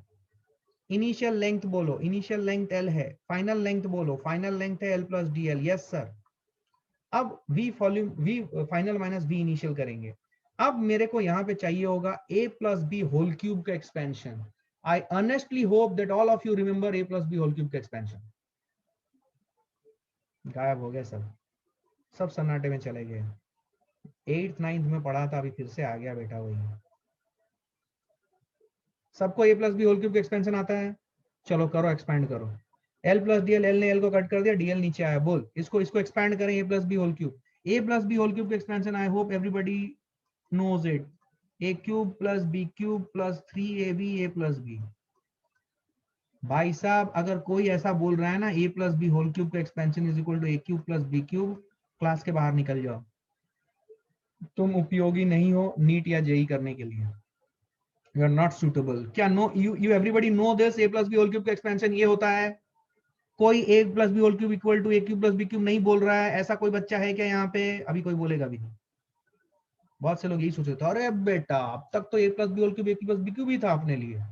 इनिशियल लेंथ बोलो, इनिशियल लेंथ एल है। फाइनल लेंथ बोलो, फाइनल लेंथ है L plus dL. Yes sir. अब V volume, V final minus V initial करेंगे। अब मेरे को यहाँ पे चाहिए होगा ए प्लस बी होल क्यूब का expansion. I honestly hope that all of you remember a plus B whole cube का एक्सपेंशन। गायब हो गए सब, सब सन्नाटे में चले गए। 8th 9th में पढ़ा था, अभी फिर से आ गया बेटा वही। सबको ए प्लस बी होल क्यूब का एक्सपेंशन आता है? चलो करो, एक्सपैंड करो। एल प्लस डीएल, एल ने एल को कट कर दिया, डीएल नीचे आया। बोल इसको, इसको एक्सपैंड करें A plus B whole cube. A plus B whole cube का expansion, I hope everybody knows it. A cube plus B cube plus 3ab A plus B. भाई साहब अगर कोई ऐसा बोल रहा है ना A plus B whole cube का expansion is equal to A cube plus B cube, class के बाहर निकल जाओ। तुम उपयोगी नहीं हो नीट या जेई करने के लिए। You are not suitable. क्या know, you everybody know this, A plus B whole cube का एक्सपेंशन ये होता है? कोई A plus B whole cube equal to A cube plus B cube नहीं बोल रहा है? ऐसा कोई बच्चा है क्या यहाँ पे? अभी कोई बोलेगा भी नहीं। बहुत से लोग यही सोच रहे थे, अरे बेटा अब तक तो ए plus B whole cube A plus B cube ही था अपने लिए,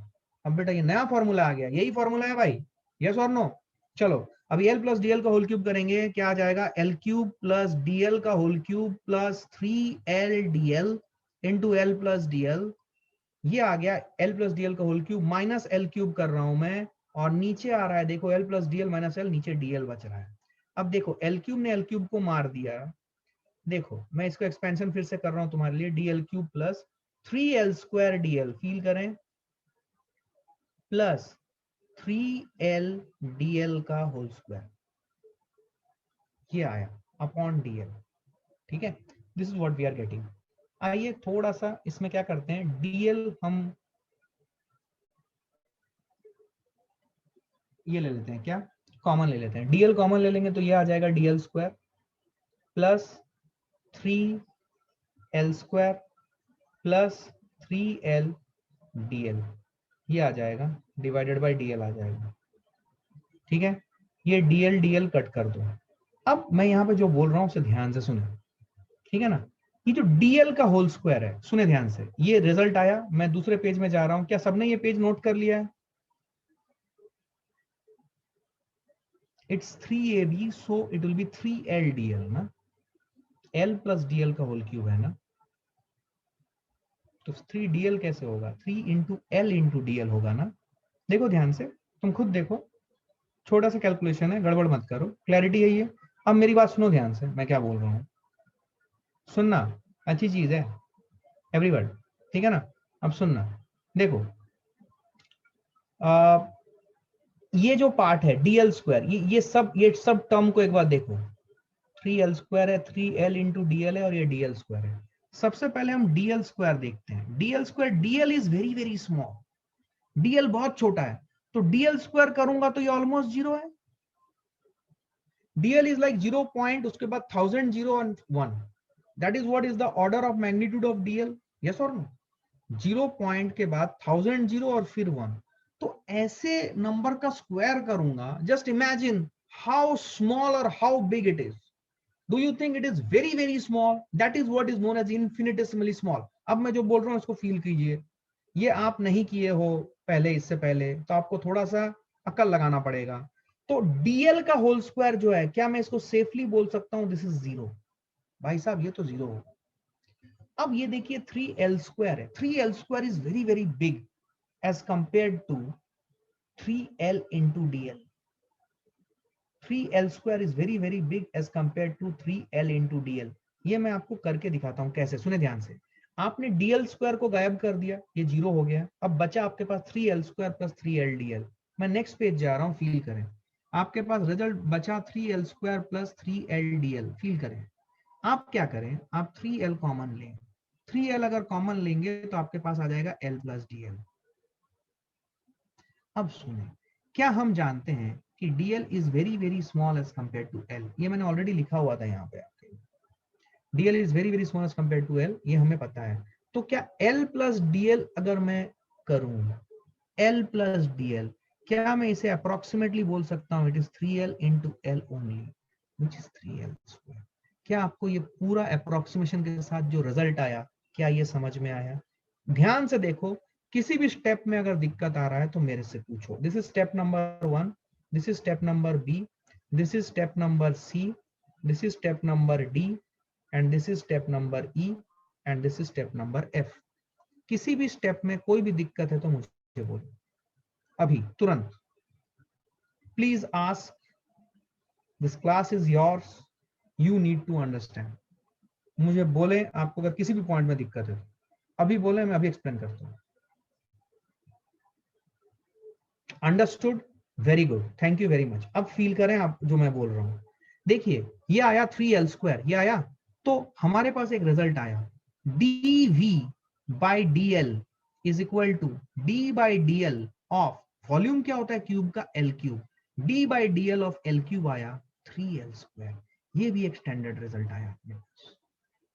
अब बेटा ये नया फॉर्मूला आ गया। यही फॉर्मूला है भाई, यस और नो? चलो अभी एल प्लस डीएल का होल क्यूब करेंगे, क्या आ जाएगा? एल क्यूब प्लस डीएल का whole cube plus 3l d l into l plus d l. ये आ गया एल प्लस डीएल का whole cube minus l cube कर रहा हूं मैं, और नीचे आ रहा है देखो L plus DL minus L, नीचे डीएल बच रहा है। अब देखो एल क्यूब ने एल क्यूब को मार दिया। देखो मैं इसको एक्सपेंशन फिर से कर रहा हूं तुम्हारे लिए, d l cube plus 3l square d l, feel करें, प्लस 3l डीएल का होल स्क्वायर, ये आया अपॉन डीएल। ठीक है, this is what we are getting. आइए थोड़ा सा इसमें क्या करते हैं, डीएल हम ये ले लेते हैं, क्या कॉमन ले लेते हैं, डीएल कॉमन ले लेंगे तो ये आ जाएगा DL square plus 3l square plus 3l DL, ये आ जाएगा डिवाइडेड बाय डीएल आ जाएगा। ठीक है, ये डीएल डीएल कट कर दो। अब मैं यहाँ पे जो बोल रहा हूँ उसे ध्यान से सुने, ठीक है ना? ये जो डीएल का होल स्क्वायर है, सुने ध्यान से, ये रिजल्ट आया। मैं दूसरे पेज में जा रहा हूँ, क्या सबने ये पेज नोट कर लिया है? It's 3ab so it will be 3l dl ना, l प्लस dl का होल क्यूब है ना, तो 3dl कैसे होगा? 3 इंटू एल इंटू डीएल होगा ना। देखो ध्यान से, तुम खुद देखो, छोटा सा कैलकुलेशन है, गड़बड़ मत करो, क्लैरिटी है ये। अब मेरी बात सुनो ध्यान से, मैं क्या बोल रहा हूँ, सुनना अच्छी चीज है एवरीवन, ठीक है ना? अब सुनना, देखो ये जो पार्ट है डीएल स्क्वायर, ये सब टर्म को एक बार देखो, 3l स्क्वायर है, 3l इंटू डीएल है, और ये डीएल स्क्वायर है। सबसे पहले हम डीएल स्क्वायर देखते हैं। DL square, DL is very very small, DL बहुत छोटा है, तो डीएल स्क्वायर करूंगा तो ये ऑलमोस्ट जीरो है। डीएल इज लाइक 0 पॉइंट, उसके बाद 1000 0 and 1, that is what is the order of magnitude of DL, yes और नो? 0 पॉइंट के बाद 1000 0 और फिर 1, तो ऐसे नंबर का स्क्वायर करूंगा, जस्ट इमेजिन हाउ स्मॉल और how big it is. Do you think it is very very small? That is what is known as infinitesimally small. अब मैं जो बोल रहा हूं इसको फील कीजिए, ये आप नहीं किए हो पहले, इससे पहले, तो आपको थोड़ा सा अकल लगाना पड़ेगा। तो डीएल का होल स्क्वायर जो है, क्या मैं इसको सेफली बोल सकता हूं दिस इज जीरो? भाई साहब ये तो जीरो होगा। अब ये देखिए 3l स्क्वायर है, 3l square is very very big as compared to 3l into d l. 3l square is very very big as compared to 3l into dl। ये मैं आपको करके दिखाता हूं कैसे, सुने ध्यान से। आपने dl स्क्वायर को गायब कर दिया, ये जीरो हो गया, अब बचा आपके पास 3l square plus 3l dl। मैं नेक्स्ट पेज जा रहा हूं, फील करें, आपके पास रिजल्ट बचा 3l square plus 3l dl, feel करें। आप क्या करें, आप 3l कॉमन लें, 3l अगर कॉमन लेंगे तो आपके पास आ जाएगा l प्लस dl। अब सुने, क्या हम जानते हैं कि dl is very very small as compare to l? ये मैंने ऑलरेडी लिखा हुआ था यहाँ पे आपके, dl is very very small as compare to l, ये हमें पता है। तो क्या l प्लस dl अगर मैं करूं, l प्लस dl, क्या मैं इसे अप्रोक्सीमेटली बोल सकता हूं it is 3l into l only which is 3l square? क्या आपको ये पूरा अप्रोक्सीमेशन के साथ जो रिजल्ट आया, क्या ये समझ में आया? ध्यान से देखो, किसी भी स्टेप में अगर दिक्कत आ रहा है तो मेरे से पूछो। This is step number 1, this is step number b, this is step number c, this is step number d, and this is step number e, and this is step number f. किसी भी स्टेप में कोई भी दिक्कत है तो मुझे बोलो अभी तुरंत। Please ask, this class is yours, you need to understand. मुझे बोले आपको अगर किसी भी पॉइंट में दिक्कत है, अभी बोले, मैं अभी एक्सप्लेन करता हूँ। Understood, very good, thank you very much. अब फील करें आप जो मैं बोल रहा हूं। देखिए ये आया 3l स्क्वायर, ये आया, तो हमारे पास एक रिजल्ट आया, dv by dl is equal to d by dl of, volume क्या होता है क्यूब का, l cube, d by dl of l cube आया 3l स्क्वायर। ये भी एक स्टैंडर्ड रिजल्ट आया अपने पास।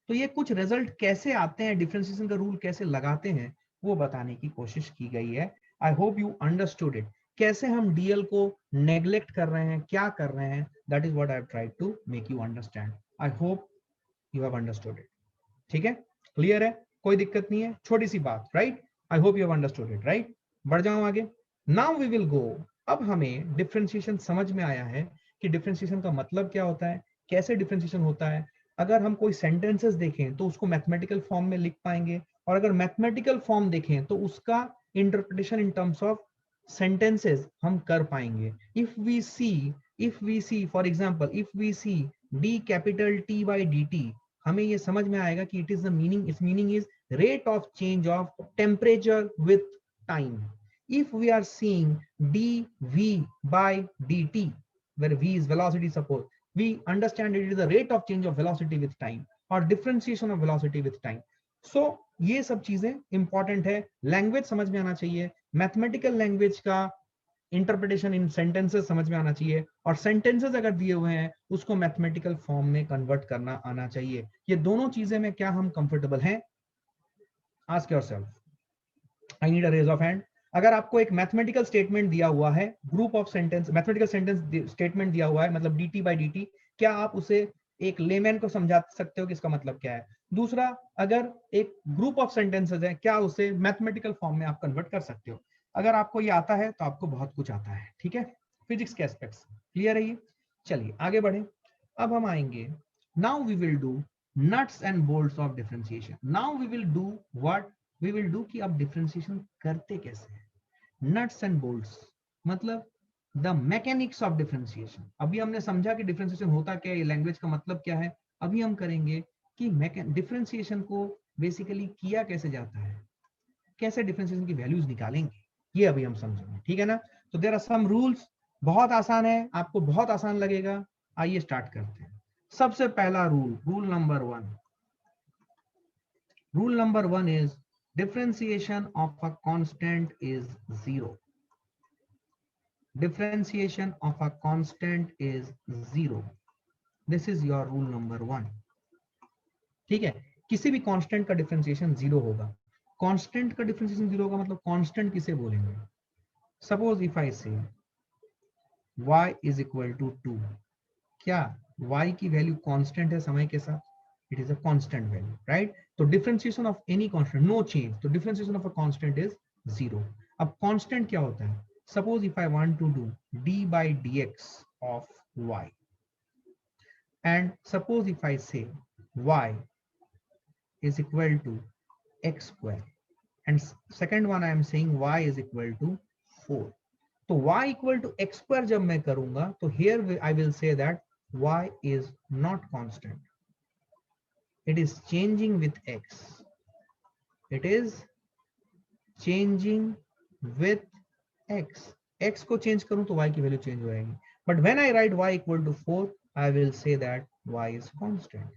तो ये कुछ रिजल्ट कैसे आते हैं, डिफरेंशिएशन का रूल कैसे लगाते हैं, वो बताने की कोशिश की गई है। आई होप यू अंडरस्टूड इट। कैसे हम डीएल को नेग्लेक्ट कर रहे हैं, क्या कर रहे हैं, that is what I have tried to make you understand. I hope you have understood it. ठीक है, क्लियर है, कोई दिक्कत नहीं है, छोटी सी बात, right. I hope you have understood it, right. बढ़ जाऊं आगे। Now we will go. अब हमें डिफरेंशिएशन समझ में आया है कि डिफरेंशिएशन का मतलब क्या होता है, कैसे डिफरेंशिएशन होता है। अगर हम कोई सेंटेंसेस देखें तो उसको मैथमेटिकल फॉर्म में लिख पाएंगे, और अगर मैथमेटिकल फॉर्म देखें तो उसका interpretation in terms of sentences हम कर पाएंगे। If we see for example, if we see d capital t by d t, हमें ये समझ में आएगा कि it is the meaning, it's meaning is rate of change of temperature with time. If we are seeing dv by dt, where v is velocity, suppose we understand it is the rate of change of velocity with time or differentiation of velocity with time. So ये सब चीजें इंपॉर्टेंट है, लैंग्वेज समझ में आना चाहिए, मैथमेटिकल लैंग्वेज का इंटरप्रिटेशन इन सेंटेंसेस समझ में आना चाहिए, और सेंटेंसेस अगर दिए हुए हैं उसको मैथमेटिकल फॉर्म में कन्वर्ट करना आना चाहिए। ये दोनों चीजें में क्या हम कंफर्टेबल हैं? Ask yourself, I need a raise of hand. अगर आपको एक मैथमेटिकल स्टेटमेंट दिया हुआ है, group of sentence, mathematical sentence statement दिया हुआ है, मतलब dt बाई dt, क्या आप उसे एक लेमैन को समझा सकते हो कि इसका मतलब क्या है? दूसरा, अगर एक ग्रुप ऑफ सेंटेंसेस है, क्या उसे मैथमेटिकल फॉर्म में आप कन्वर्ट कर सकते हो? अगर आपको ये आता है तो आपको बहुत कुछ आता है, ठीक है, फिजिक्स के एस्पेक्ट्स क्लियर है ये। चलिए आगे बढ़े। अब हम आएंगे, now we will do nuts and bolts of differentiation. Now we will do what, we will do कि आप डिफरेंशिएशन करते कैसे हैं। नट्स एंड बोल्ट्स मतलब द मैकेनिक्स ऑफ डिफरेंशिएशन। अभी हमने समझा कि डिफरेंशिएशन होता क्या है, लैंग्वेज का मतलब क्या है। अभी हम करेंगे कि डिफरेंशिएशन को बेसिकली किया कैसे जाता है, कैसे डिफरेंशिएशन की वैल्यूज निकालेंगे, ये अभी हम समझेंगे, ठीक है ना। तो देयर आर सम रूल्स, बहुत आसान है, आपको बहुत आसान लगेगा। आइए स्टार्ट करते हैं। सबसे पहला rule, rule number one, rule number one is differentiation of a constant is zero. Differentiation of a constant is zero. This is your rule number one. ठीक है, किसी भी कांस्टेंट का डिफरेंशिएशन जीरो होगा। कांस्टेंट का डिफरेंशिएशन जीरो होगा मतलब कांस्टेंट किसे बोलेंगे? सपोज इफ आई से y is equal to 2, क्या y की वैल्यू कांस्टेंट है समय के साथ? It is a constant value, right. तो differentiation of any constant, no change, तो differentiation of a constant is zero. अब कांस्टेंट क्या होता है? Suppose if I want to do d by dx of y, and suppose if I say y is equal to x square, and second one I am saying y is equal to 4, तो y equal to x square जब मैं करूंगा तो here I will say that y is not constant, it is changing with x, it is changing with x, x को चेंज करूं तो y की वैल्यू चेंज हो जाएगी, but when I right y equal to 4 I will say that y is constant।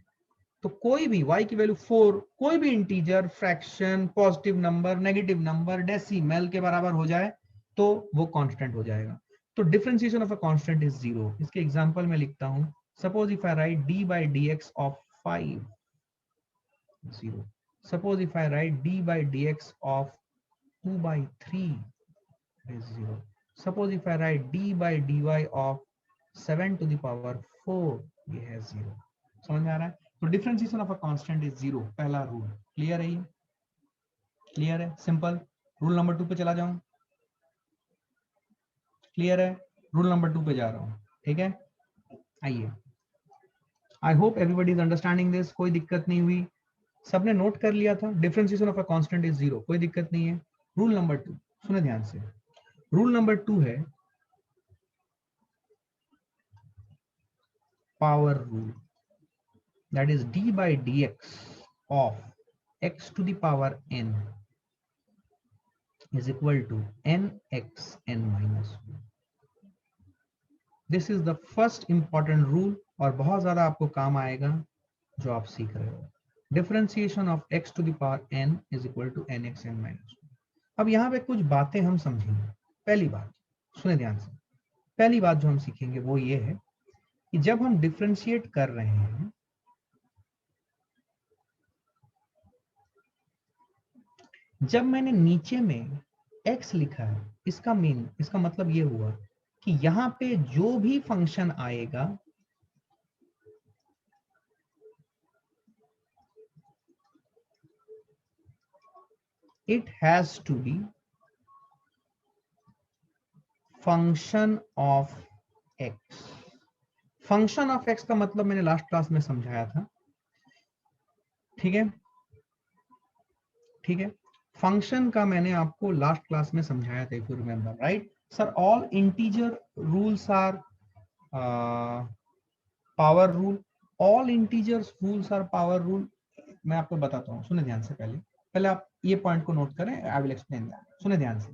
तो कोई भी y की वैल्यू 4, कोई भी integer, fraction, positive number, negative number, decimal के बराबर हो जाए तो वो कांस्टेंट हो जाएगा। तो differentiation of a constant is zero. इसके एग्जांपल में लिखता हूं, suppose if I right d by dx of 5, 0। Suppose if I right d by dx of 2 by 3 is 0। Suppose if I write d by dy of 7 to the power 4, ये है 0। समझ में आ रहा है? तो differentiation of a constant is 0, पहला रूल। क्लियर है ये? क्लियर है? सिंपल। रूल नंबर 2 पे चला जाऊं। क्लियर है? रूल नंबर 2 पे जा रहा हूं, ठीक है। आइए, आई hope everybody is understanding this, कोई दिक्कत नहीं हुई, सबने नोट कर लिया था। Differentiation of a constant is 0, कोई दिक्कत नहीं है। रूल नंबर 2 सुने ध्यान से। रूल नंबर 2 है power rule, that is d by dx of x to the power n is equal to nxn minus 1। This is the first important rule और बहुत ज्यादा आपको काम आएगा जो आप सीख रहे हो। Differentiation of x to the power n is equal to nxn minus 1। अब यहाँ पे कुछ बातें हम समझेंगे। पहली बात सुने ध्यान से, पहली बात जो हम सीखेंगे वो ये है कि जब हम डिफरेंशिएट कर रहे हैं, जब मैंने नीचे में x लिखा है इसका मतलब ये हुआ कि यहां पे जो भी फंक्शन आएगा it has to be function of x. Function of x का मतलब मैंने लास्ट क्लास में समझाया था, ठीक है, ठीक है। फंक्शन का मैंने आपको लास्ट क्लास में समझाया था, if you remember, right sir. All integer rules are power rule, all integers rules are power rule. मैं आपको बताता हूँ, सुने ध्यान से, पहले पहले आप ये पॉइंट को नोट करें, आई विल एक्सप्लेन दैट, सुने ध्यान से।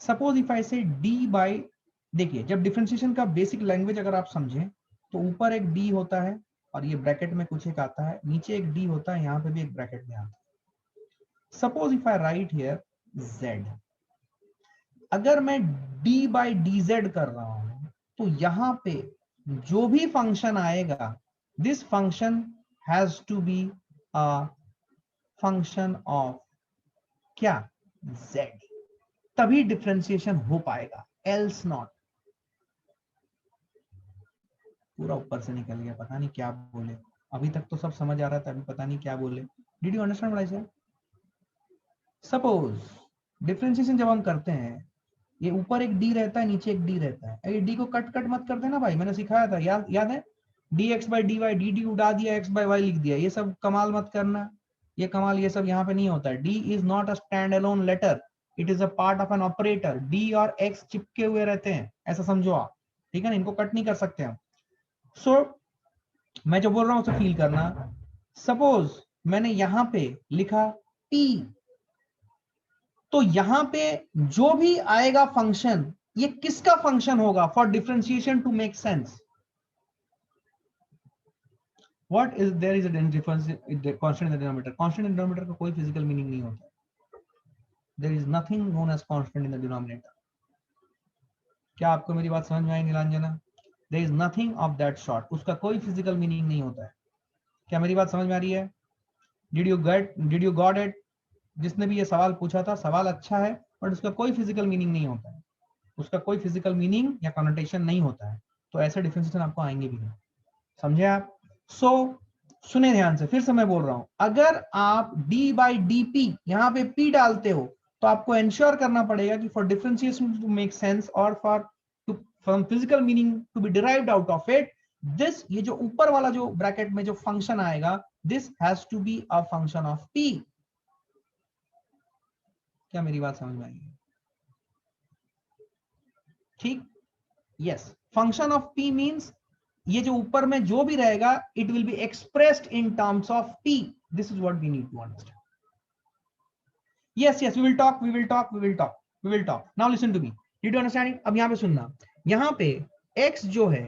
सपोज इफ आई से डी बाई, देखिए जब डिफरेंशिएशन का बेसिक लैंग्वेज अगर आप समझें तो ऊपर एक डी होता है और ये ब्रैकेट में कुछ एक आता है, नीचे एक डी होता है, यहाँ पे भी एक ब्रैकेट में आता है। Suppose if I right here z, अगर मैं d बाई डी जेड कर रहा हूं तो यहां पे जो भी फंक्शन आएगा, this function has to be a function of क्या, z, तभी डिफरेंशिएशन हो पाएगा, एल्स नॉट। पूरा ऊपर से निकल गया, पता नहीं क्या बोले, अभी तक तो सब समझ आ रहा था, अभी पता नहीं क्या बोले। Did you understand what I said? Suppose differentiation जब हम करते हैं, ये ऊपर एक डी रहता है, नीचे एक डी रहता है, ये डी को कट कट मत कर देना भाई, मैंने सिखाया था, याद है? D x by d y, d d उड़ा दिया, एक्स बाई वाई लिख दिया, ये सब कमाल मत करना, ये कमाल ये सब यहाँ पे नहीं होता है। D is not a stand alone letter, it is a part of an operator. D और एक्स चिपके हुए रहते हैं, ऐसा समझो आप, ठीक है ना, इनको कट नहीं कर सकते हम। सो मैं जो बोल रहा हूं उसे फील करना। सपोज मैंने यहां पे लिखा p, तो यहां पे जो भी आएगा फंक्शन, ये किसका फंक्शन होगा for differentiation to make sense? What is there is a difference constant in the denominator? Constant in the denominator का कोई फिजिकल मीनिंग नहीं होता, there is nothing known as constant in the denominator. क्या आपको मेरी बात समझ में आई Nilanjana? There is nothing of that sort, उसका कोई फिजिकल मीनिंग नहीं होता है। क्या मेरी बात समझ में आ रही है? Did you got it? जिसने भी ये सवाल पूछा था, सवाल अच्छा है बट उसका कोई फिजिकल मीनिंग नहीं होता है, उसका कोई फिजिकल मीनिंग या कॉनोटेशन नहीं होता है, तो ऐसे डिफरेंशिएशन आपको आएंगे भी नहीं, समझे आप? सो सुने ध्यान से, फिर से मैं बोल रहा हूं, अगर आप d बाई डी पी यहां पे p डालते हो तो आपको इंश्योर करना पड़ेगा कि for differentiation to make sense और for to from physical meaning to be derived out of it, this, ये जो ऊपर वाला जो ब्रैकेट में जो फंक्शन आएगा, this has to be a function of p। क्या मेरी बात समझ में आई? ठीक, yes. Function of p means ये जो ऊपर में जो भी रहेगा, it will be expressed in terms of p। This is what we need to understand. Yes yes, we will talk, we will talk, we will talk, we will talk. Now listen to me, did you understand? अब यहां पे सुनना, यहां पे x जो है,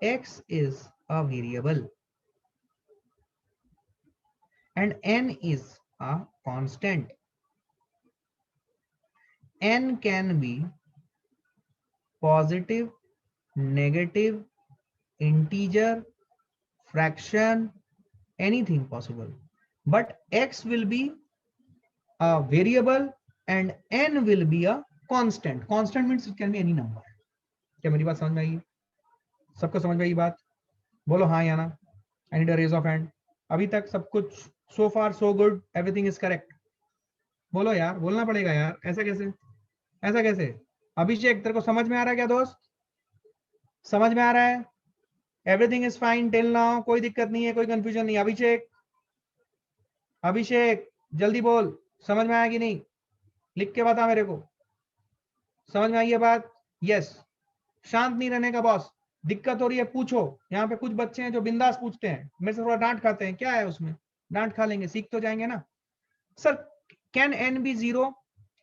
x is a variable and n is a constant. n can be positive, negative, integer, fraction, anything possible, but x will be a variable and n will be a constant. Constant means it can be any number. क्या मेरी बात समझ में आई? सबको समझ में आई बात? बोलो हाँ या ना। I need a raise of hand. अभी तक सब कुछ so far so good, everything is correct? बोलो यार, बोलना पड़ेगा यार, ऐसा कैसे, ऐसा कैसे? अभिषेक तेरे को समझ में आ रहा है क्या दोस्त? समझ में आ रहा है? Everything is fine till now, कोई दिक्कत नहीं है, कोई कंफ्यूजन नहीं। अभिषेक, अभिषेक जल्दी बोल, समझ में आया कि नहीं? लिख के बता मेरे को, समझ में आई है बात? यस। शांत नहीं रहने का बॉस, दिक्कत हो रही है पूछो। यहाँ पे कुछ बच्चे हैं जो बिंदास पूछते हैं, मेरे से थोड़ा डांट खाते हैं, क्या है उसमें, डांट खा लेंगे, सीख तो जाएंगे ना। Sir can n be zero?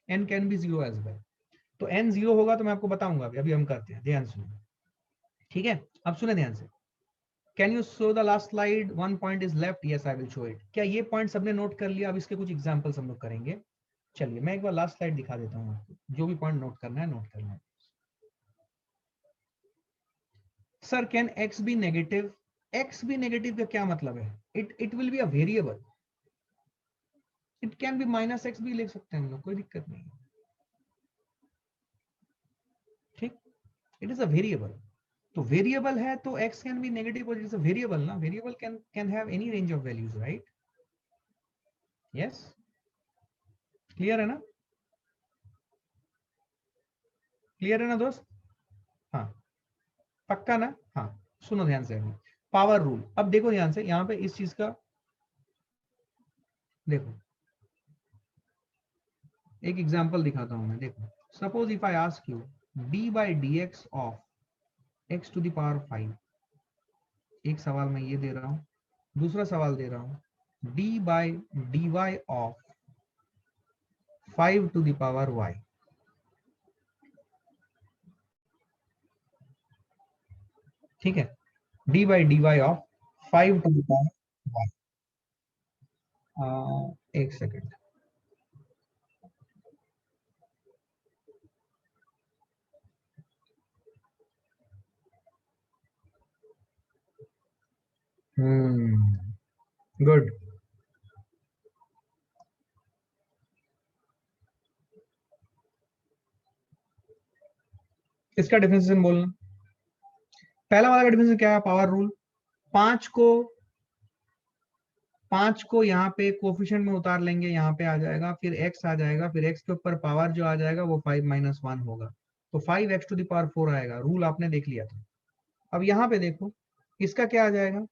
N can be zero as well. तो एन जीरो होगा तो मैं आपको बताऊंगा, अभी हम करते हैं, ध्यान सुनो, ठीक है? अब सुने ध्यान से। Can you show the last slide? One point is left, yes I will show it. क्या ये पॉइंट सबने नोट कर लिया? अब इसके कुछ एग्जांपल्स हम लोग करेंगे। चलिए मैं एक बार लास्ट स्लाइड दिखा देता हूँ आपको, जो भी पॉइंट नोट करना है नोट करना है। Sir can x be negative? x be negative का क्या मतलब है? It will be a variable, it can be minus x भी लिख सकते हैं हम लोग, कोई दिक्कत नहीं है। It is a variable. तो वेरिएबल है तो x can be negative, it is a variable ना, variable can have any range of values, right? Yes, clear है ना? क्लियर है ना दोस्त? हाँ, पक्का ना? हाँ, सुनो ध्यान से अभी, पावर रूल। अब देखो ध्यान से, यहाँ पे इस चीज का देखो, एक एग्जांपल दिखाता हूं मैं। देखो, suppose if I ask you d by D x of x to the power 5, एक सवाल मैं ये दे रहा हूं, दूसरा सवाल दे रहा हूं D by d y of 5 to the power y, ठीक है? D by d y of 5 to the power y, एक सेकेंड। गुड। इसका डिफरेंशिएशन बोलना। पहला वाला का डिफरेंशिएशन क्या है? Power rule. पांच को पांच को यहाँ पे कोफिशिएंट में उतार लेंगे, यहाँ पे आ जाएगा, फिर x आ जाएगा, फिर x के ऊपर पावर जो आ जाएगा वो 5 माइनस 1 होगा, तो 5x टू द पावर 4 आएगा। रूल आपने देख लिया था। अब यहाँ पे देखो, इसका क्या आ जाएगा?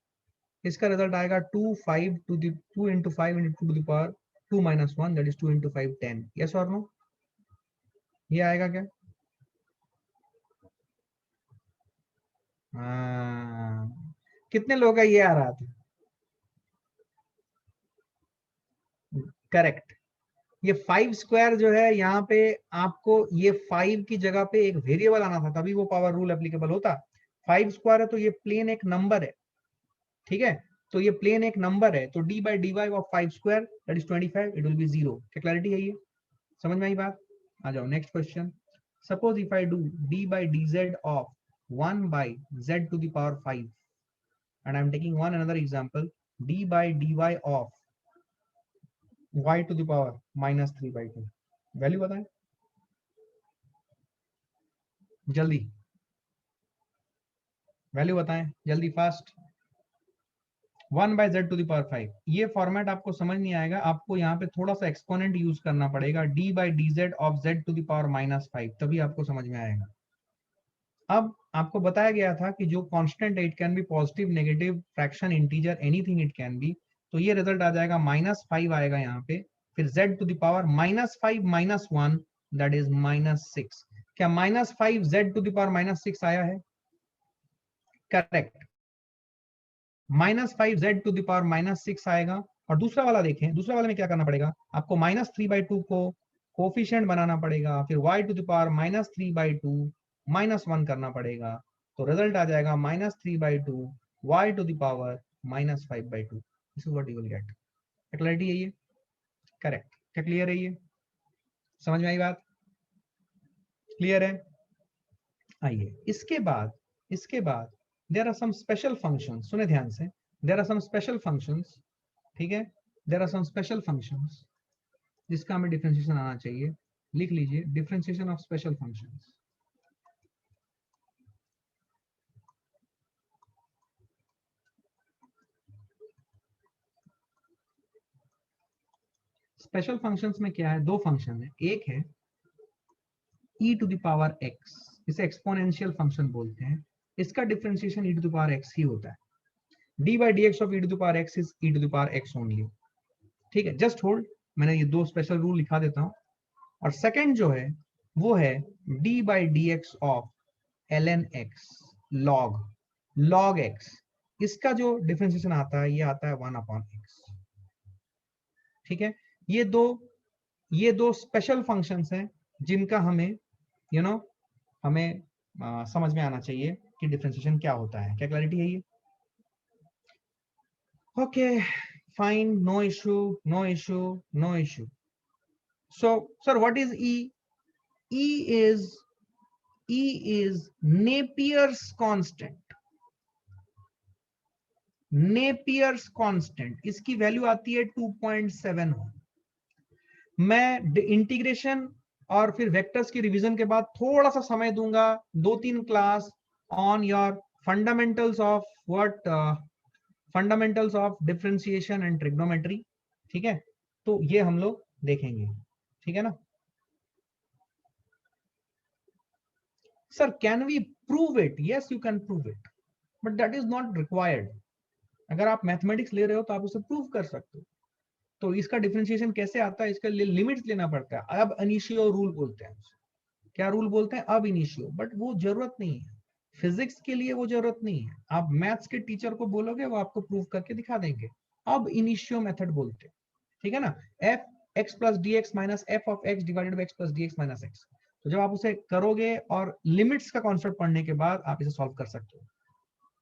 इसका रिजल्ट आएगा 2 into 5 into two the power 2 minus 1, that is 2 into 5 10। Yes और नो? ये आएगा क्या? हाँ, कितने लोग का ये आ रहा था? करेक्ट। ये 5 स्क्वायर जो है यहाँ पे, आपको ये 5 की जगह पे एक वेरिएबल आना था, तभी वो पावर रूल एप्लीकेबल होता। 5 स्क्वायर है तो ये प्लेन एक नंबर है, ठीक है? तो ये प्लेन एक नंबर है, तो d by d y of 5 square that is 25, it will be 0। क्या क्लैरिटी है? ये समझ में आई बात? आ जाओ next question. Suppose if I do d by d z of 1 by z to the power 5, and I am taking one another example, d by d y of y to the power minus 3/2। Value बताएं जल्दी, वैल्यू बताएं जल्दी, fast. 1 by z to the power 5, ये फॉर्मेट आपको समझ नहीं आएगा, आपको यहाँ पे थोड़ा सा एक्सपोनेंट यूज करना पड़ेगा, d by d z of z to the power minus 5, तभी आपको समझ में आएगा। अब आपको बताया गया था कि जो कांस्टेंट है it can B positive, negative, fraction, integer, anything it can B. तो ये रिजल्ट आ जाएगा -5 आएगा यहाँ पे, फिर z to the power -5 minus 1, that is -6। क्या -5 z टू द पावर -6 आया है? Correct, -5 z to the power -6 आएगा। और दूसरा वाला देखें, दूसरा वाले में क्या करना पड़ेगा आपको? -3/2 को कोफिशिएंट बनाना पड़ेगा, फिर y टू द पावर -3/2 -1 करना पड़ेगा, तो रिजल्ट आ जाएगा -3/2 y to the power -5/2। This is what you will get. Clarity है ये? करेक्ट। क्या क्लियर है ये? समझ में आई बात? क्लियर है? आइए इसके बाद there are some special functions, सुने ध्यान से, there are some special functions, ठीक है? There are some special functions जिसका हमें डिफरेंशिएशन आना चाहिए। लिख लीजिए, differentiation of special functions. Special functions में क्या है? दो फंक्शन है, एक है e to the power x, इसे एक्सपोनेंशियल फंक्शन बोलते हैं, इसका differentiation e to the power x ही होता है। d by D x of e to the power x is e to the power x only, ठीक है? जस्ट होल्ड, मैंने ये दो स्पेशल रूल लिखा देता हूं। और सेकंड जो है वो है d by D x of ln x log x, इसका जो डिफरेंशिएशन आता है ये आता है 1/x, ठीक है? ये दो ये दो स्पेशल फंक्शंस हैं जिनका हमें हमें समझ में आना चाहिए कि डिफरेंशिएशन क्या होता है। क्या क्लैरिटी है ये? Okay, fine, no issue, no issue, no issue. So sir what is e? e is e is Napier's constant। Napier's constant, इसकी वैल्यू आती है 2.7। मैं इंटीग्रेशन और फिर वेक्टर्स की रिवीजन के बाद थोड़ा सा समय दूंगा, 2-3 class on your fundamentals of what fundamentals of differentiation and trigonometry. ठीक है, तो ये हम लोग देखेंगे, ठीक है ना। Sir can we prove it? Yes you can prove it, but that is not required. अगर आप मैथमेटिक्स ले रहे हो तो आप उसे प्रूव कर सकते हो। तो इसका डिफरेंशिएशन कैसे आता है, इसके लिए लिमिट्स लेना पड़ता है। अब इनिशियो रूल बोलते हैं, क्या रूल बोलते हैं? अब इनिशियो, बट वो जरूरत नहीं है फिजिक्स के लिए, वो जरूरत नहीं है। आप मैथ्स के टीचर को बोलोगे, वो आपको प्रूव करके दिखा देंगे। अब इनिशियो मेथड बोलते हैं, ठीक है ना। F x plus D x minus F of x divided by x plus D x minus x. तो जब आप उसे करोगे और लिमिट्स का कॉन्सेप्ट पढ़ने के बाद आप इसे सॉल्व कर सकते हो।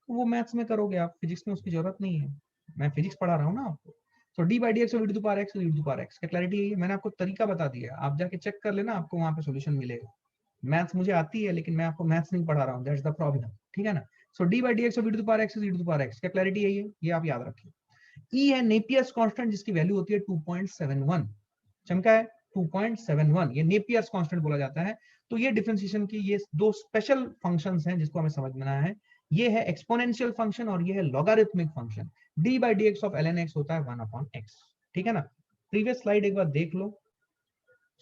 तो वो मैथ्स में करोगे आप, फिजिक्स में उसकी जरूरत नहीं है। मैं फिजिक्स पढ़ा रहा हूँ ना आपको। तो d by D x D to power x D to power x का क्लैरिटी है। मैंने आपको तरीका बता दिया, आप जाके चेक कर लेना, आपको वहां पे सोल्यूशन मिलेगा। मैथ्स मुझे आती है, लेकिन मैं आपको मैथ्स नहीं पढ़ा रहा हूँ, दैट्स द प्रॉब्लम, ठीक है ना। So D by D x D to power x D to power x का क्लैरिटी है ये आप याद रखिए। ई है नेपियर्स कांस्टेंट, जिसकी वैल्यू होती है 2.71। चमका है 2.71, ये नेपियर्स कांस्टेंट बोला जाता है। तो ये डिफरेंशिएशन की ये दो स्पेशल फंक्शंस हैं जिसको हमें समझना है। ये है एक्सपोनेंशियल फंक्शन और ये है logarithmic function. D by D x of l n x होता है 1/x, ठीक है ना। प्रीवियस स्लाइड एक बार देख लो,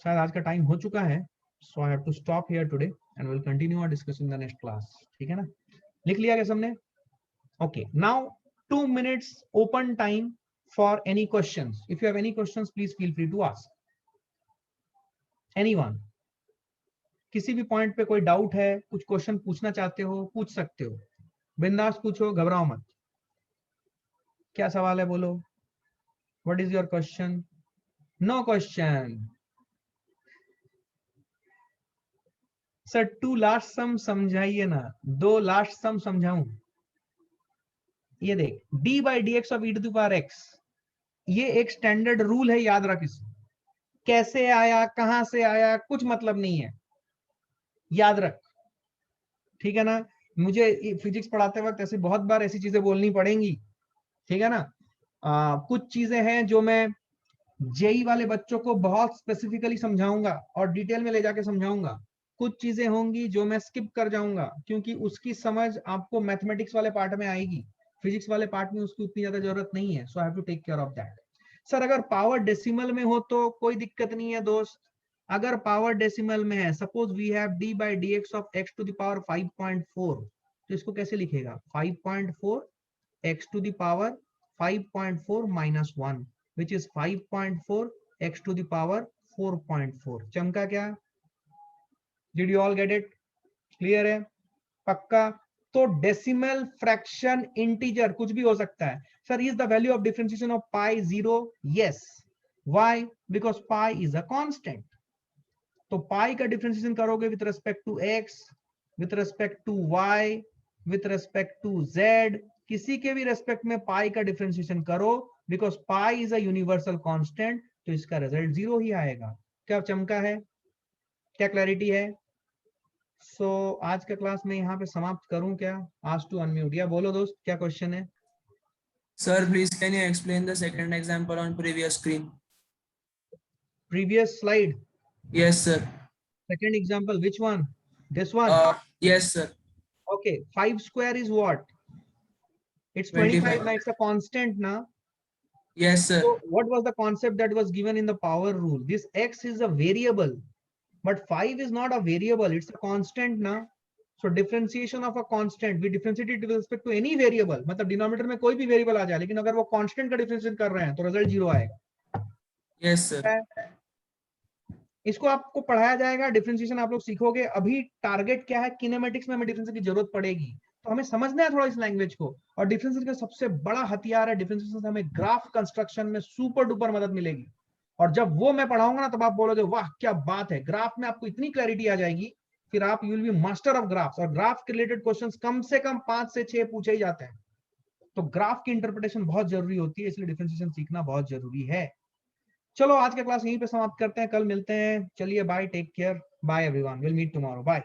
शायद आज का टाइम हो चुका है। So I have to stop here today and will continue our discussion in the next class, ठीक है ना। लिख लिया क्या सबने? Okay, now 2 minutes open time for any questions. If you have any questions, please feel free to ask. Anyone? किसी भी पॉइंट पे कोई डाउट है, कुछ क्वेश्चन पूछना चाहते हो, पूछ सकते हो, बिंदास पूछो, घबराओ मत। क्या सवाल है बोलो? What is your question? No question. Sir 2 last sum समझाइए ना, 2 लास्ट सम समझाऊं? ये देख, D by D x of E to the power X, ये एक स्टैंडर्ड रूल है, याद रख इसे। कैसे आया, कहां से आया, कुछ मतलब नहीं है, याद रख, ठीक है ना। मुझे फिजिक्स पढ़ाते वक्त ऐसे बहुत बार ऐसी चीजें बोलनी पड़ेंगी, ठीक है ना। कुछ चीजें हैं जो मैं जेई वाले बच्चों को बहुत स्पेसिफिकली समझाऊंगा और डिटेल में ले जाके समझाऊंगा। कुछ चीजें होंगी जो मैं स्किप कर जाऊंगा, क्योंकि उसकी समझ आपको मैथमेटिक्स वाले पार्ट में आएगी, फिजिक्स वाले पार्ट में उसकी उतनी ज्यादा जरूरत नहीं है। So I have to take care of that. Sir अगर पावर डेसिमल में हो तो कोई दिक्कत नहीं है दोस्त। अगर पावर डेसिमल में है, suppose we have d by D x of x to the power 5.4, तो इसको कैसे लिखेगा? 5.4 x to the power 5.4 minus 1, which is 5.4 x to the power 4.4। चमका क्या? Did you all get it? Clear है? पक्का? तो डेसिमल, फ्रैक्शन, इंटीजर कुछ भी हो सकता है। Sir is the value of differentiation of pi 0? Yes. Why? Because pi is a constant. तो पाई का डिफरेंशिएशन करोगे with respect to x, with respect to y, with respect to z, किसी के भी रेस्पेक्ट में पाई का डिफरेंशिएशन करो, because pi is a universal constant, तो इसका रिजल्ट 0 ही आएगा। क्या चमका है? क्या क्लैरिटी है? सो आज का क्लास में यहाँ पे समाप्त करूं क्या? आज टू अनम्यूट, या बोलो दोस्त क्या क्वेश्चन है? Sir, please can you explain the second example on previous screen? Previous slide, Yes, sir. Second example, which one? This one? Yes, sir. Okay, 5 square is what? It's 25 ना, 25. इट्स अ कांस्टेंट ना। Yes, sir. So what was the concept that was given in the power rule? This x is a variable, but 5 is not a variable, it's a constant na. So differentiation of a constant, we differentiate it with respect to any variable, मतलब डिनोमिनेटर में कोई भी वेरिएबल आ जाए, लेकिन अगर वो कांस्टेंट का डिफरेंशिएट कर रहे हैं तो रिजल्ट 0 आएगा। Yes, sir. इसको आपको पढ़ाया जाएगा, डिफरेंशिएशन आप लोग सीखोगे। अभी टारगेट क्या है, किनेमेटिक्स में हमें डिफरेंशिएशन की जरूरत पड़ेगी, तो हमें समझना है थोड़ा इस लैंग्वेज को। और डिफरेंशिएशन का सबसे बड़ा हथियार है, डिफरेंशिएशन से हमें ग्राफ कंस्ट्रक्शन में सुपर डुपर मदद मिलेगी। और जब वो मैं पढ़ाऊंगा ना, तब आप बोलोगे वाह क्या बात है, ग्राफ में आपको इतनी क्लैरिटी आ जाएगी, फिर आप you will be master of graphs. और ग्राफ के रिलेटेड क्वेश्चंस कम से कम 5 से 6 पूछे ही जाते हैं। तो ग्राफ की इंटरप्रिटेशन बहुत जरूरी होती है, इसलिए डिफरेंशिएशन सीखना बहुत जरूरी है। चलो आज का क्लास यहीं पे समाप्त करते हैं, कल मिलते हैं। चलिए bye, take care, bye everyone, will meet tomorrow, bye.